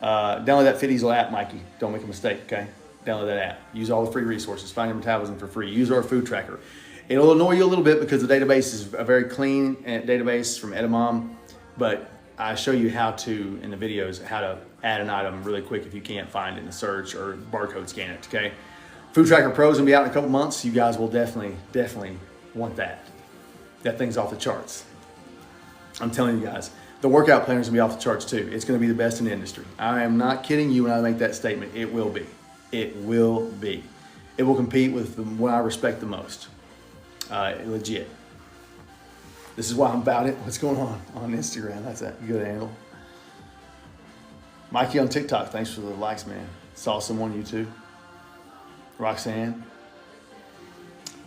Download that FitEasel app, Mikey. Don't make a mistake, okay? Download that app. Use all the free resources. Find your metabolism for free. Use our food tracker. It'll annoy you a little bit because the database is a very clean database from Edamom, but I show you how to, in the videos, how to add an item really quick if you can't find it in the search or barcode scan it, okay? Food Tracker Pro is gonna be out in a couple months. You guys will definitely want that. That thing's off the charts. I'm telling you guys. The workout planner is gonna be off the charts too. It's gonna be the best in the industry. I am not kidding you when I make that statement. It will be. It will be. It will compete with the one I respect the most. Legit. This is why I'm about it. What's going on Instagram? That's a good handle. Mikey on TikTok, thanks for the likes, man. Saw someone, you too. Roxanne.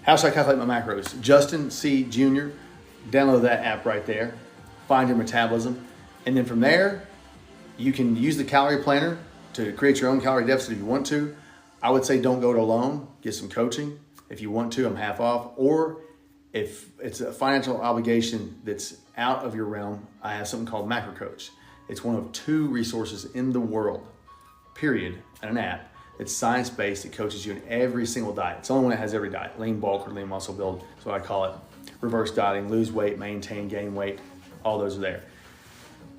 How should I calculate my macros? Justin C. Jr., download that app right there. Find your metabolism. And then from there, you can use the calorie planner to create your own calorie deficit if you want to. I would say don't go it alone. Get some coaching. If you want to, I'm half off. Or if it's a financial obligation that's out of your realm, I have something called Macro Coach. It's one of 2 resources in the world, period, and an app. It's science-based. It coaches you in every single diet. It's the only one that has every diet. Lean bulk or lean muscle build. That's what I call it. Reverse dieting, lose weight, maintain, gain weight. All those are there.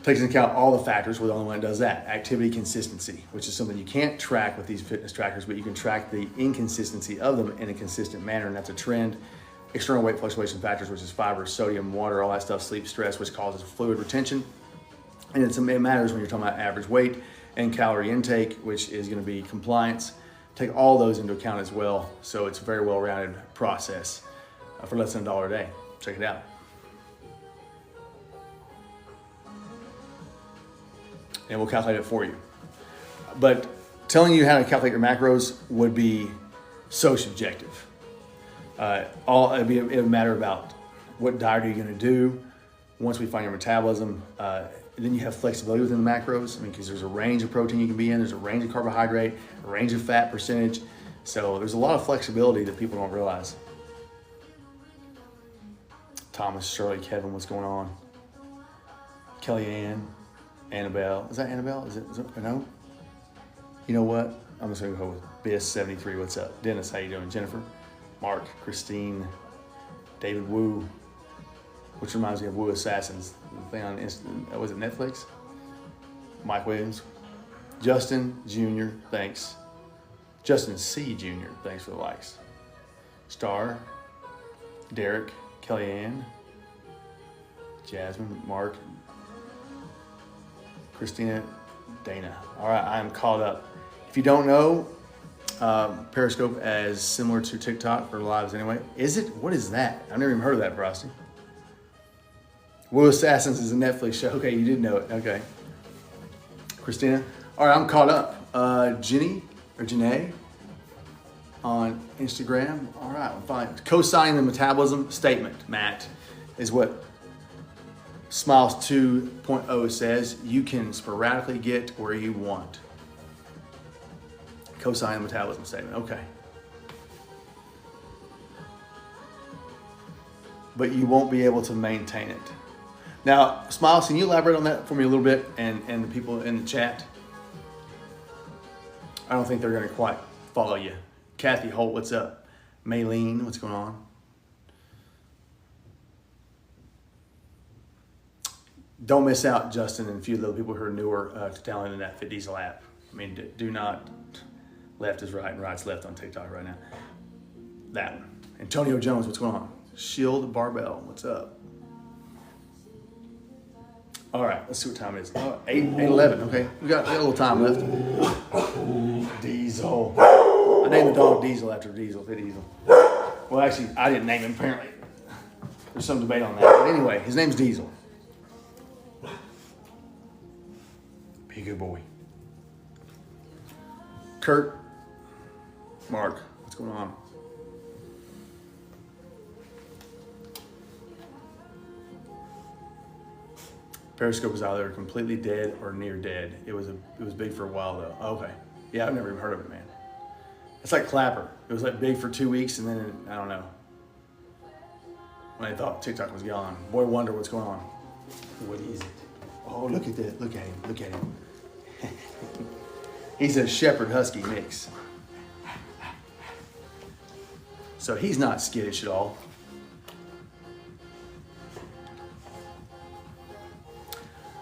Takes into account all the factors. We're the only one that does that. Activity consistency, which is something you can't track with these fitness trackers, but you can track the inconsistency of them in a consistent manner, and that's a trend. External weight fluctuation factors, which is fiber, sodium, water, all that stuff, sleep, stress, which causes fluid retention. And it matters when you're talking about average weight and calorie intake, which is going to be compliance. Take all those into account as well. So it's a very well-rounded process for less than $1 a day. Check it out. And we'll calculate it for you. But telling you how to calculate your macros would be so subjective. It'd be a matter about what diet are you going to do once we find your metabolism. Then you have flexibility within the macros. I mean, because there's a range of protein you can be in, there's a range of carbohydrate, a range of fat percentage. So there's a lot of flexibility that people don't realize. Thomas, Shirley, Kevin, what's going on? Kellyanne, Annabelle. Is that Annabelle? Is it no? You know what? I'm just gonna go with Biss73. What's up? Dennis, how you doing? Jennifer, Mark, Christine, David Wu, which reminds me of Wu Assassins. The thing on was it Netflix? Mike Williams, Justin Jr. Thanks. Justin C. Jr. Thanks for the likes. Star, Derek, Kellyanne, Jasmine, Mark, Christina, Dana. All right, I am caught up. If you don't know, Periscope as similar to TikTok for lives anyway. Is it? What is that? I've never even heard of that, Frosty. Wu Assassins is a Netflix show. Okay, you did know it. Okay. Christina. All right, I'm caught up. Jenny or Janae on Instagram. All right, I'm fine. Co-signing the metabolism statement, Matt, is what Smiles 2.0 says. You can sporadically get where you want. Co-sign the metabolism statement. Okay. But you won't be able to maintain it. Now, Smiles, can you elaborate on that for me a little bit and the people in the chat? I don't think they're going to quite follow you. Kathy Holt, what's up? Maylene, what's going on? Don't miss out, Justin, and a few of the people who are newer to downloading that Fit Diesel app. I mean, do not, left is right and right's left on TikTok right now. That one. Antonio Jones, what's going on? Shield Barbell, what's up? All right, let's see what time it is. 8:11. Okay, we got a little time left. Diesel. I named the dog Diesel after Diesel, Fit Diesel. Well, actually, I didn't name him, apparently. There's some debate on that. But anyway, his name's Diesel. Be a good boy. Kurt. Mark, what's going on? Periscope was either completely dead or near dead. It was big for a while though. Okay. Yeah, I've never even heard of it, man. It's like Clapper. It was like big for 2 weeks and then, I don't know. When I thought TikTok was gone. Boy Wonder, what's going on? What is it? Oh, look at that. Look at him. Look at him. He's a Shepherd Husky mix. So he's not skittish at all.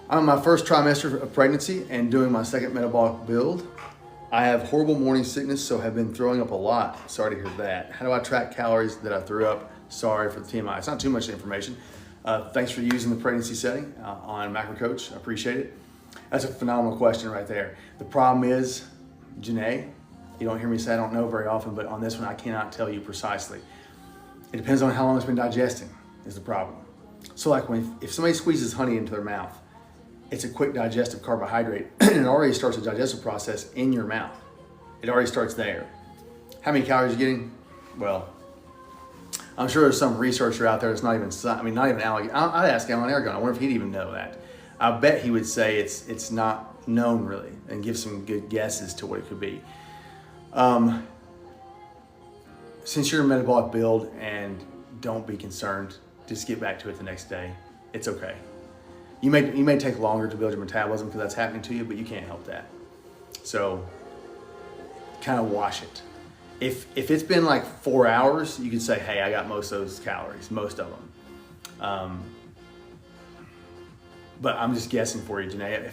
I'm in my first trimester of pregnancy and doing my second metabolic build. I have horrible morning sickness, so have been throwing up a lot. Sorry to hear that. How do I track calories that I threw up? Sorry for the TMI. It's not too much information. Thanks for using the pregnancy setting on Macro Coach. I appreciate it. That's a phenomenal question right there. The problem is, Janae, you don't hear me say I don't know very often, but on this one, I cannot tell you precisely. It depends on how long it's been digesting is the problem. So like if somebody squeezes honey into their mouth, it's a quick digestive carbohydrate and it already starts a digestive process in your mouth. It already starts there. How many calories are you getting? Well, I'm sure there's some researcher out there that's not even I'd ask Alan Aragon. I wonder if he'd even know that. I bet he would say it's not known really and give some good guesses to what it could be. Since you're a metabolic build and don't be concerned, just get back to it the next day. It's okay. You may take longer to build your metabolism because that's happening to you, but you can't help that. So kind of wash it. If it's been like 4 hours, you can say, hey, I got most of those calories, most of them. But I'm just guessing for you, Janae.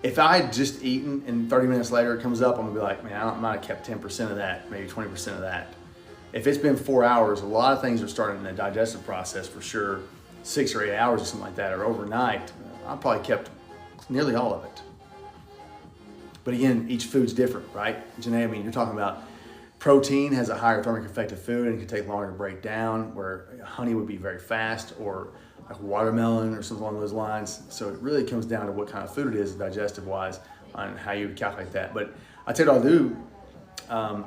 If I had just eaten and 30 minutes later it comes up, I'm gonna be like, man, I might have kept 10% of that, maybe 20% of that. If it's been 4 hours, a lot of things are starting in the digestive process for sure. 6 or 8 hours or something like that, or overnight, I probably kept nearly all of it. But again, each food's different, right? Janae, I mean, you're talking about protein has a higher thermic effect of food and can take longer to break down, where honey would be very fast, or like watermelon or something along those lines. So it really comes down to what kind of food it is digestive wise on how you would calculate that. But I tell you what I'll do,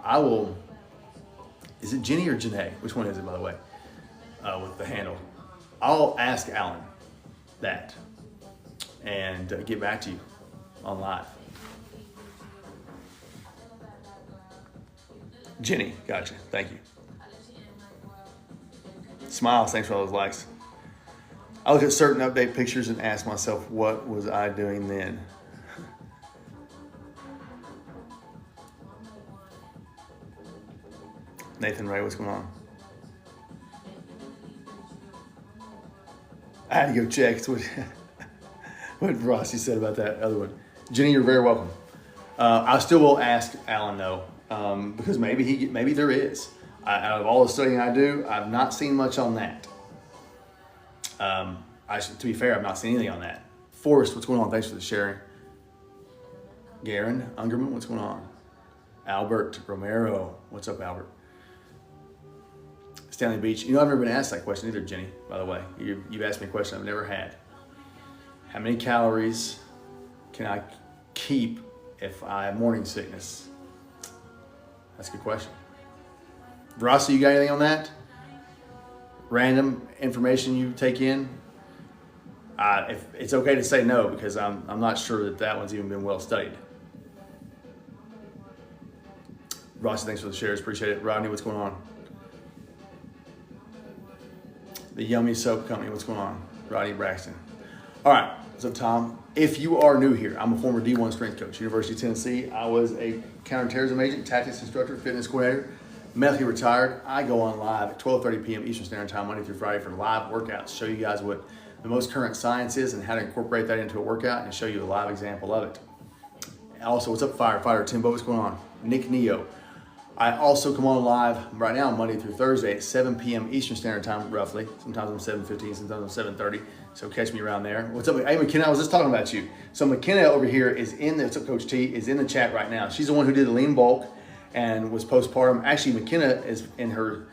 I will, is it Jenny or Janae? Which one is it, by the way, with the handle? I'll ask Alan that and get back to you on live. Jenny, gotcha. Thank you. Smiles, thanks for all those likes. I look at certain update pictures and ask myself, what was I doing then? Nathan Ray, what's going on? I had to go check what Rossi said about that other one. Jenny, you're very welcome. I still will ask Alan though, because maybe there is. Out of all the studying I do, I've not seen much on that. To be fair, I've not seen anything on that. Forrest, what's going on? Thanks for the sharing. Garen Ungerman, what's going on? Albert Romero, what's up, Albert? Stanley Beach. You know, I've never been asked that question either, Jenny, by the way. You've asked me a question I've never had. How many calories can I keep if I have morning sickness? That's a good question. Rossi, you got anything on that? Random information you take in? If it's okay to say no, because I'm not sure that one's even been well studied. Rossi, thanks for the shares. Appreciate it. Rodney, what's going on? The Yummy Soap Company, what's going on? Rodney Braxton. All right, so Tom, if you are new here, I'm a former D1 strength coach, University of Tennessee. I was a counterterrorism agent, tactics instructor, fitness coordinator, medically retired. I go on live at 12:30 p.m. Eastern Standard Time, Monday through Friday for live workouts, show you guys what the most current science is and how to incorporate that into a workout and show you a live example of it. Also, what's up, Firefighter Timbo? What's going on? Nick Neo. I also come on live right now Monday through Thursday at 7 p.m. Eastern Standard Time, roughly. Sometimes I'm 7:15, sometimes I'm 7:30. So catch me around there. What's up? Hey, McKenna, I was just talking about you. So McKenna over here is what's up, Coach T, is in the chat right now. She's the one who did the lean bulk and was postpartum. Actually, McKenna is in her,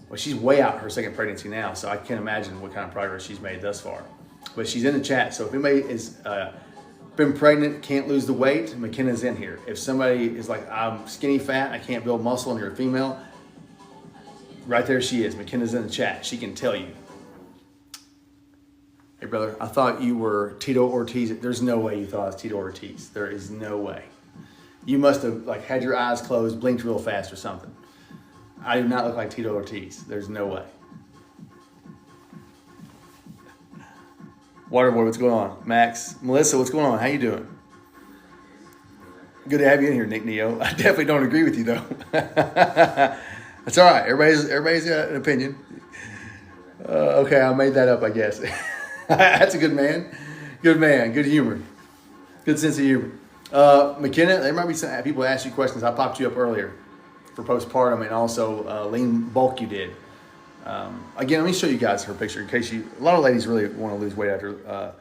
well, she's way out her second pregnancy now. So I can't imagine what kind of progress she's made thus far. But she's in the chat. So if anybody is been pregnant, can't lose the weight, McKenna's in here. If somebody is like, I'm skinny fat, I can't build muscle, and you're a female, right there she is. McKenna's in the chat. She can tell you. Hey, brother, I thought you were Tito Ortiz. There's no way you thought I was Tito Ortiz. There is no way. You must have had your eyes closed, blinked real fast or something. I do not look like Tito Ortiz. There's no way. Waterboy, what's going on? Max, Melissa, what's going on? How you doing? Good to have you in here, Nick Neo. I definitely don't agree with you though. That's all right. Everybody's got an opinion. Okay, I made that up, I guess. That's a good man. Good man. Good humor. Good sense of humor. McKenna, there might be some people ask you questions. I popped you up earlier for postpartum and also lean bulk you did. Again, let me show you guys her picture in case a lot of ladies really want to lose weight after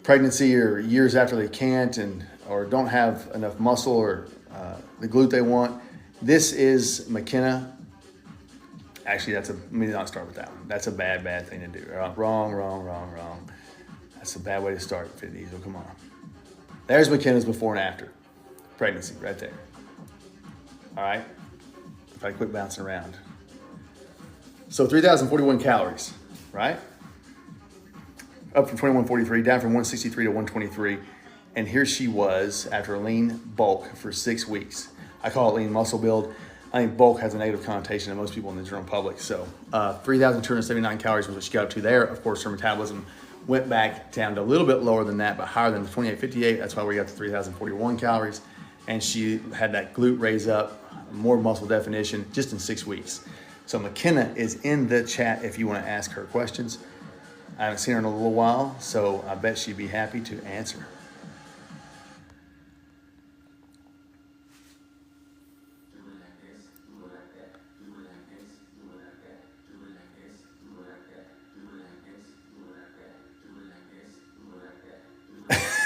pregnancy or years after they can't or don't have enough muscle or the glute they want. This is McKenna. Actually, let me not start with that one. That's a bad thing to do. Wrong. That's a bad way to start, Fit Diesel. Come on. There's McKenna's before and after pregnancy right there. All right. If I quit bouncing around. So 3,041 calories, right? Up from 2,143, down from 163 to 123. And here she was after a lean bulk for 6 weeks. I call it lean muscle build. I think bulk has a negative connotation to most people in the general public. So 3,279 calories was what she got up to there. Of course, her metabolism went back down to a little bit lower than that, but higher than the 2858. That's why we got to 3,041 calories. And she had that glute raise up, more muscle definition, just in 6 weeks. So McKenna is in the chat if you want to ask her questions. I haven't seen her in a little while, so I bet she'd be happy to answer.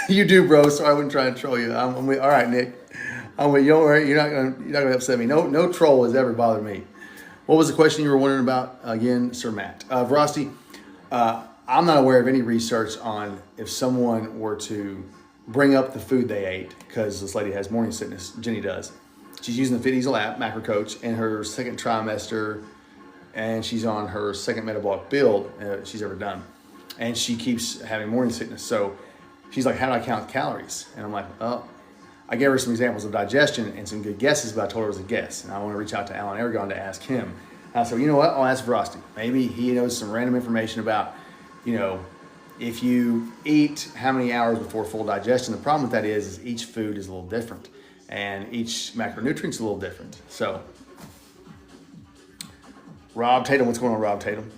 You do, bro. So I wouldn't try and troll you. I'm with, all right, Nick. I'm with you. Don't worry. You're not gonna upset me. No troll has ever bothered me. What was the question you were wondering about again, Sir Matt? Verosty, I'm not aware of any research on if someone were to bring up the food they ate, because this lady has morning sickness. Jenny does. She's using the Fit Diesel app, Macro Coach, in her second trimester, and she's on her second metabolic build she's ever done. And she keeps having morning sickness. So she's like, how do I count calories? And I'm like, oh, I gave her some examples of digestion and some good guesses, but I told her it was a guess. And I want to reach out to Alan Aragon to ask him. I said, you know what? I'll ask Frosty. Maybe he knows some random information about, if you eat how many hours before full digestion. The problem with that is each food is a little different and each macronutrient is a little different. So, Rob Tatum, what's going on, Rob Tatum?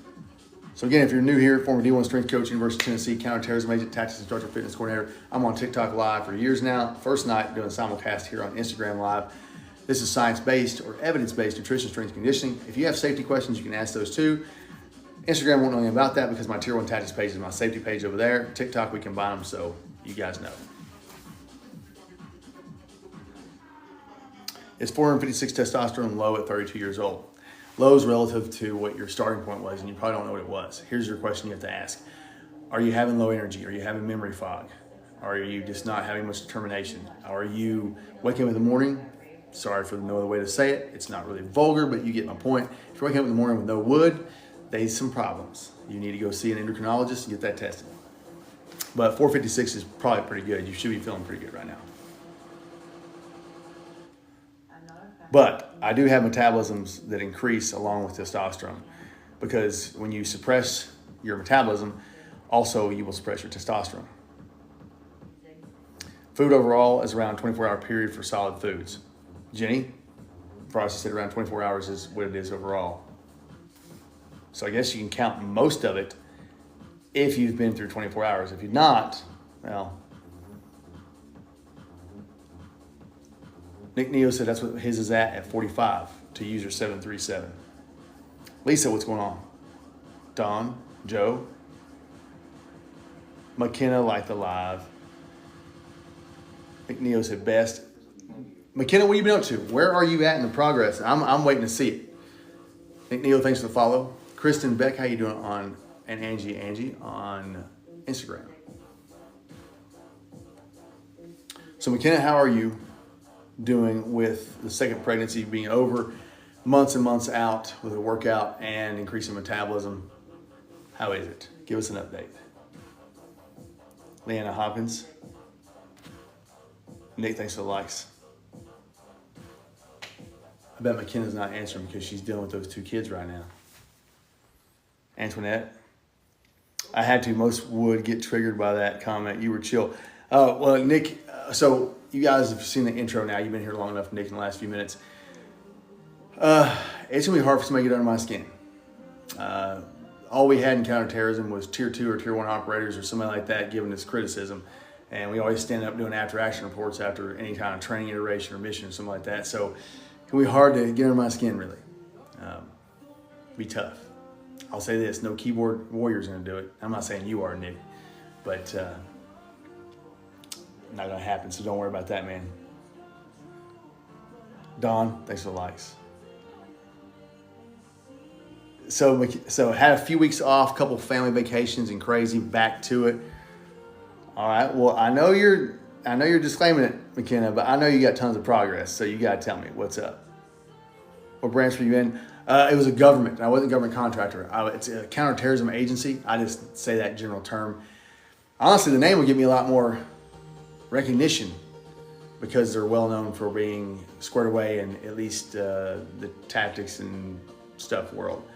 So again, if you're new here, former D1 strength coach, University of Tennessee, counterterrorism agent, tactics instructor, fitness coordinator. I'm on TikTok Live for years now. First night doing simulcast here on Instagram Live. This is science-based or evidence-based nutrition, strength, conditioning. If you have safety questions, you can ask those too. Instagram won't know anything about that because my Tier 1 Tactics page is my safety page over there. TikTok, we combine them, so you guys know. Is 456 testosterone low at 32 years old? Low is relative to what your starting point was, and you probably don't know what it was. Here's your question you have to ask. Are you having low energy? Are you having memory fog? Are you just not having much determination? Are you waking up in the morning? Sorry for no other way to say it. It's not really vulgar, but you get my point. If you're waking up in the morning with no wood, there's some problems. You need to go see an endocrinologist and get that tested. But 456 is probably pretty good. You should be feeling pretty good right now. But I do have metabolisms that increase along with testosterone, because when you suppress your metabolism, also you will suppress your testosterone. Food overall is around 24-hour period for solid foods. Jenny, Frosty said around 24 hours is what it is overall. So I guess you can count most of it if you've been through 24 hours. If you're not, well, Nick Neo said that's what his is at 45 to user 737. Lisa, what's going on? Don, Joe, McKenna liked the live. Nick Neo said best. McKenna, what have you been up to? Where are you at in the progress? I'm waiting to see it. Nick Neo, thanks for the follow. Kristen Beck, how you doing on, and Angie on Instagram. So McKenna, how are you doing with the second pregnancy being over, months and months out with a workout and increasing metabolism? How is it? Give us an update. Leanna Hopkins. Nick, thanks for the likes. I bet McKenna's not answering because she's dealing with those two kids right now. Antoinette. I had to. Most would get triggered by that comment. You were chill. Well, Nick, so you guys have seen the intro now. You've been here long enough, Nick, in the last few minutes. It's going to be hard for somebody to get under my skin. All we had in counterterrorism was Tier 2 or Tier 1 operators or somebody like that giving us criticism. And we always stand up doing after-action reports after any kind of training iteration or mission or something like that. So it can be hard to get under my skin, really. Be tough. I'll say this, no keyboard warrior's going to do it. I'm not saying you are, Nick, but not going to happen, so don't worry about that, man. Don, thanks for the likes. So had a few weeks off, couple family vacations and crazy, back to it. All right, well, I know you're disclaiming it, McKenna, but I know you got tons of progress, so you got to tell me what's up. What branch were you in? It was a government. I wasn't a government contractor. It's a counterterrorism agency. I just say that general term. Honestly, the name would give me a lot more recognition because they're well known for being squared away in at least the tactics and stuff world.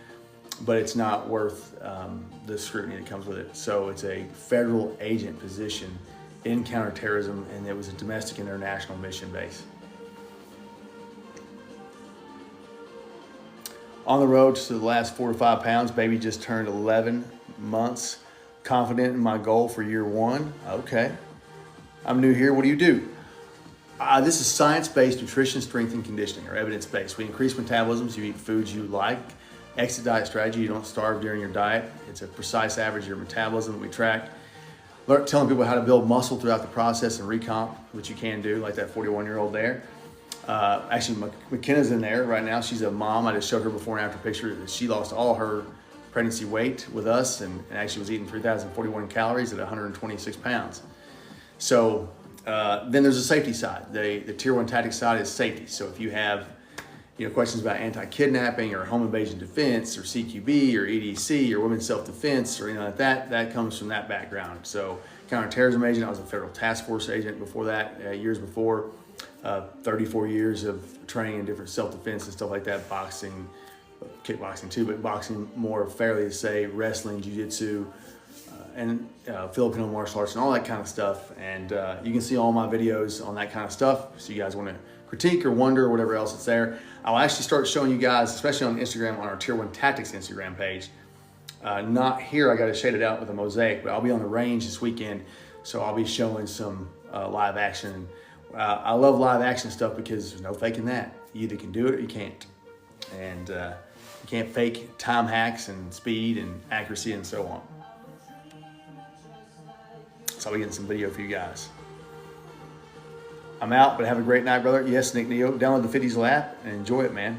But it's not worth the scrutiny that comes with it. So it's a federal agent position in counterterrorism, and it was a domestic and international mission base. On the road to the last 4 to 5 pounds. Baby just turned 11 months. Confident in my goal for year 1. Okay. I'm new here. What do you do? This is science-based nutrition, strength, and conditioning, or evidence-based. We increase metabolisms. You eat foods you like. Exit diet strategy. You don't starve during your diet. It's a precise average of your metabolism that we track. Telling people how to build muscle throughout the process and recomp, which you can do, like that 41-year-old there. Actually, McKenna's in there right now. She's a mom. I just showed her before and after picture. She lost all her pregnancy weight with us and actually was eating 3,041 calories at 126 pounds. So then there's a safety side. The Tier 1 tactic side is safety. So if you have questions about anti-kidnapping or home invasion defense or CQB or EDC or women's self-defense or like that comes from that background. So counterterrorism agent, I was a federal task force agent before that, years before, 34 years of training in different self-defense and stuff like that, boxing, kickboxing too, but boxing more fairly to say, wrestling, jiu-jitsu, and Filipino martial arts and all that kind of stuff. And you can see all my videos on that kind of stuff. So you guys want to critique or wonder or whatever else it's there. I'll actually start showing you guys, especially on Instagram, on our Tier 1 Tactics Instagram page. Not here, I got to shade it out with a mosaic, but I'll be on the range this weekend. So I'll be showing some live action. I love live action stuff because there's no faking that. You either can do it or you can't. And you can't fake time hacks and speed and accuracy and so on. So I'll be getting some video for you guys. I'm out, but have a great night, brother. Yes, Nick Neo. Download the Fit Diesel app and enjoy it, man.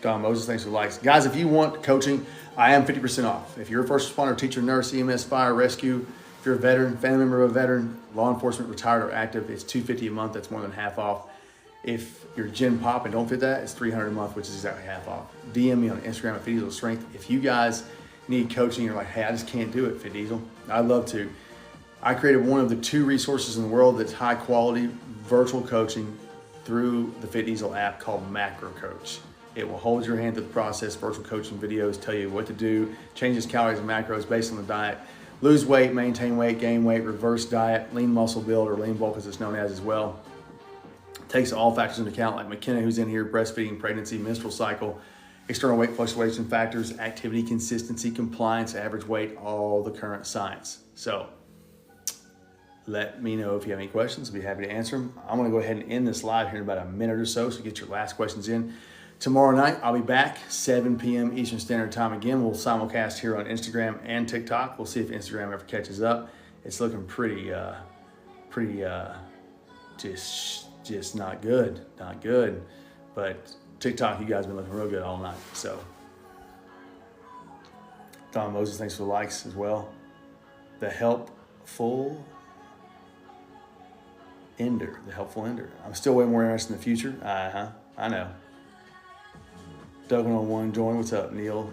Don Moses, thanks for the likes. Guys, if you want coaching, I am 50% off. If you're a first responder, teacher, nurse, EMS, fire, rescue, if you're a veteran, family member of a veteran, law enforcement, retired or active, it's $250 a month. That's more than half off. If you're Gen Pop and don't fit that, it's $300 a month, which is exactly half off. DM me on Instagram at Fit Diesel Strength. If you guys need coaching, you're like, hey, I just can't do it, Fit Diesel. I'd love to. I created one of the 2 resources in the world that's high quality virtual coaching through the Fit Diesel app called Macro Coach. It will hold your hand through the process, virtual coaching videos, tell you what to do, changes calories and macros based on the diet, lose weight, maintain weight, gain weight, reverse diet, lean muscle build, or lean bulk as it's known as well. Takes all factors into account like McKenna who's in here, breastfeeding, pregnancy, menstrual cycle, external weight fluctuation factors, activity, consistency, compliance, average weight, all the current science. So let me know if you have any questions. I'll be happy to answer them. I'm gonna go ahead and end this live here in about a minute or so, so get your last questions in. Tomorrow night, I'll be back, 7 p.m. Eastern Standard Time again. We'll simulcast here on Instagram and TikTok. We'll see if Instagram ever catches up. It's looking pretty just not good, But TikTok, you guys have been looking real good all night. So, Don Moses, thanks for the likes as well. The helpful ender. I'm still way more interested in the future. I know. Duggan on one, join. What's up, Neil?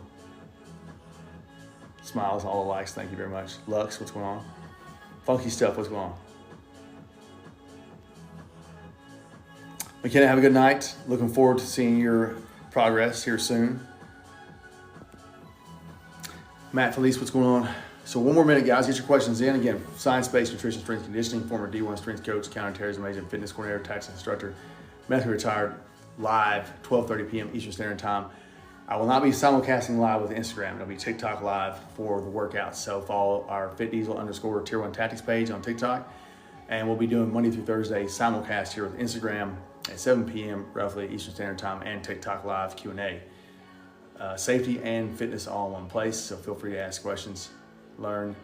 Smiles, all the likes. Thank you very much. Lux, what's going on? Funky stuff, what's going on? McKenna, have a good night. Looking forward to seeing your progress here soon. Matt Felice, what's going on? So 1 more minute, guys. Get your questions in. Again, science-based nutrition, strength conditioning, former D1 strength coach, counterterrorism agent, fitness coordinator, tax instructor, medically retired, live, 12:30 p.m. Eastern Standard Time. I will not be simulcasting live with Instagram. It'll be TikTok live for the workouts. So follow our FitDiesel_ Tier 1 Tactics page on TikTok. And we'll be doing Monday through Thursday simulcast here with Instagram at 7 p.m. roughly Eastern Standard Time and TikTok live Q&A. Safety and fitness all in one place. So feel free to ask questions, learn.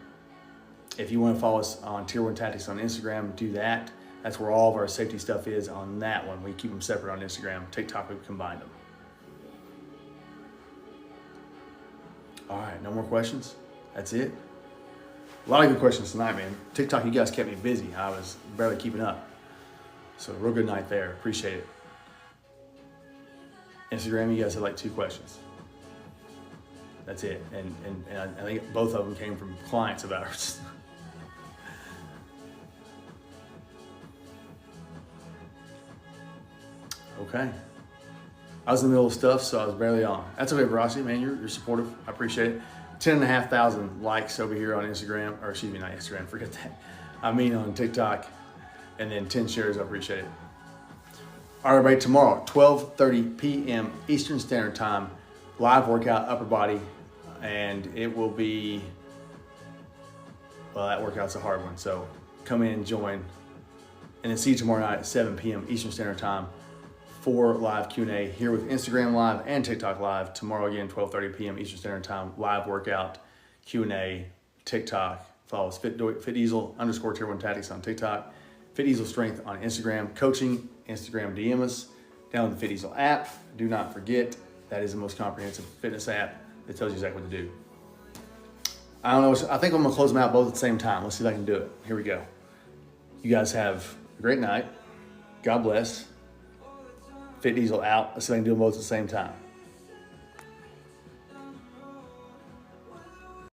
If you want to follow us on Tier 1 Tactics on Instagram, do that. That's where all of our safety stuff is on that one. We keep them separate on Instagram. TikTok, we've combined them. All right, no more questions? That's it? A lot of good questions tonight, man. TikTok, you guys kept me busy. I was barely keeping up. So real good night there. Appreciate it. Instagram, you guys had like 2 questions. That's it. And I think both of them came from clients of ours. Okay. I was in the middle of stuff, so I was barely on. That's okay, Veracity, man. You're supportive. I appreciate it. 10,500 likes over here on Instagram, or excuse me, not Instagram, forget that. I mean on TikTok, and then 10 shares, I appreciate it. All right, everybody, tomorrow, 12:30 p.m. Eastern Standard Time, live workout, upper body, and it will be, well, that workout's a hard one, so come in, join, and then see you tomorrow night at 7 p.m. Eastern Standard Time for live Q&A here with Instagram Live and TikTok Live. Tomorrow again, 12:30 p.m. Eastern Standard Time, live workout, Q&A, TikTok. Follow us, FitDiesel_ Tier 1 Tactics on TikTok, Fit Diesel Strength on Instagram, coaching, Instagram DM us, download the Fit Diesel app. Do not forget, that is the most comprehensive fitness app that tells you exactly what to do. I don't know, I think I'm gonna close them out both at the same time. Let's see if I can do it. Here we go. You guys have a great night. God bless. fit diesel out. Let's see if I can do them both at the same time.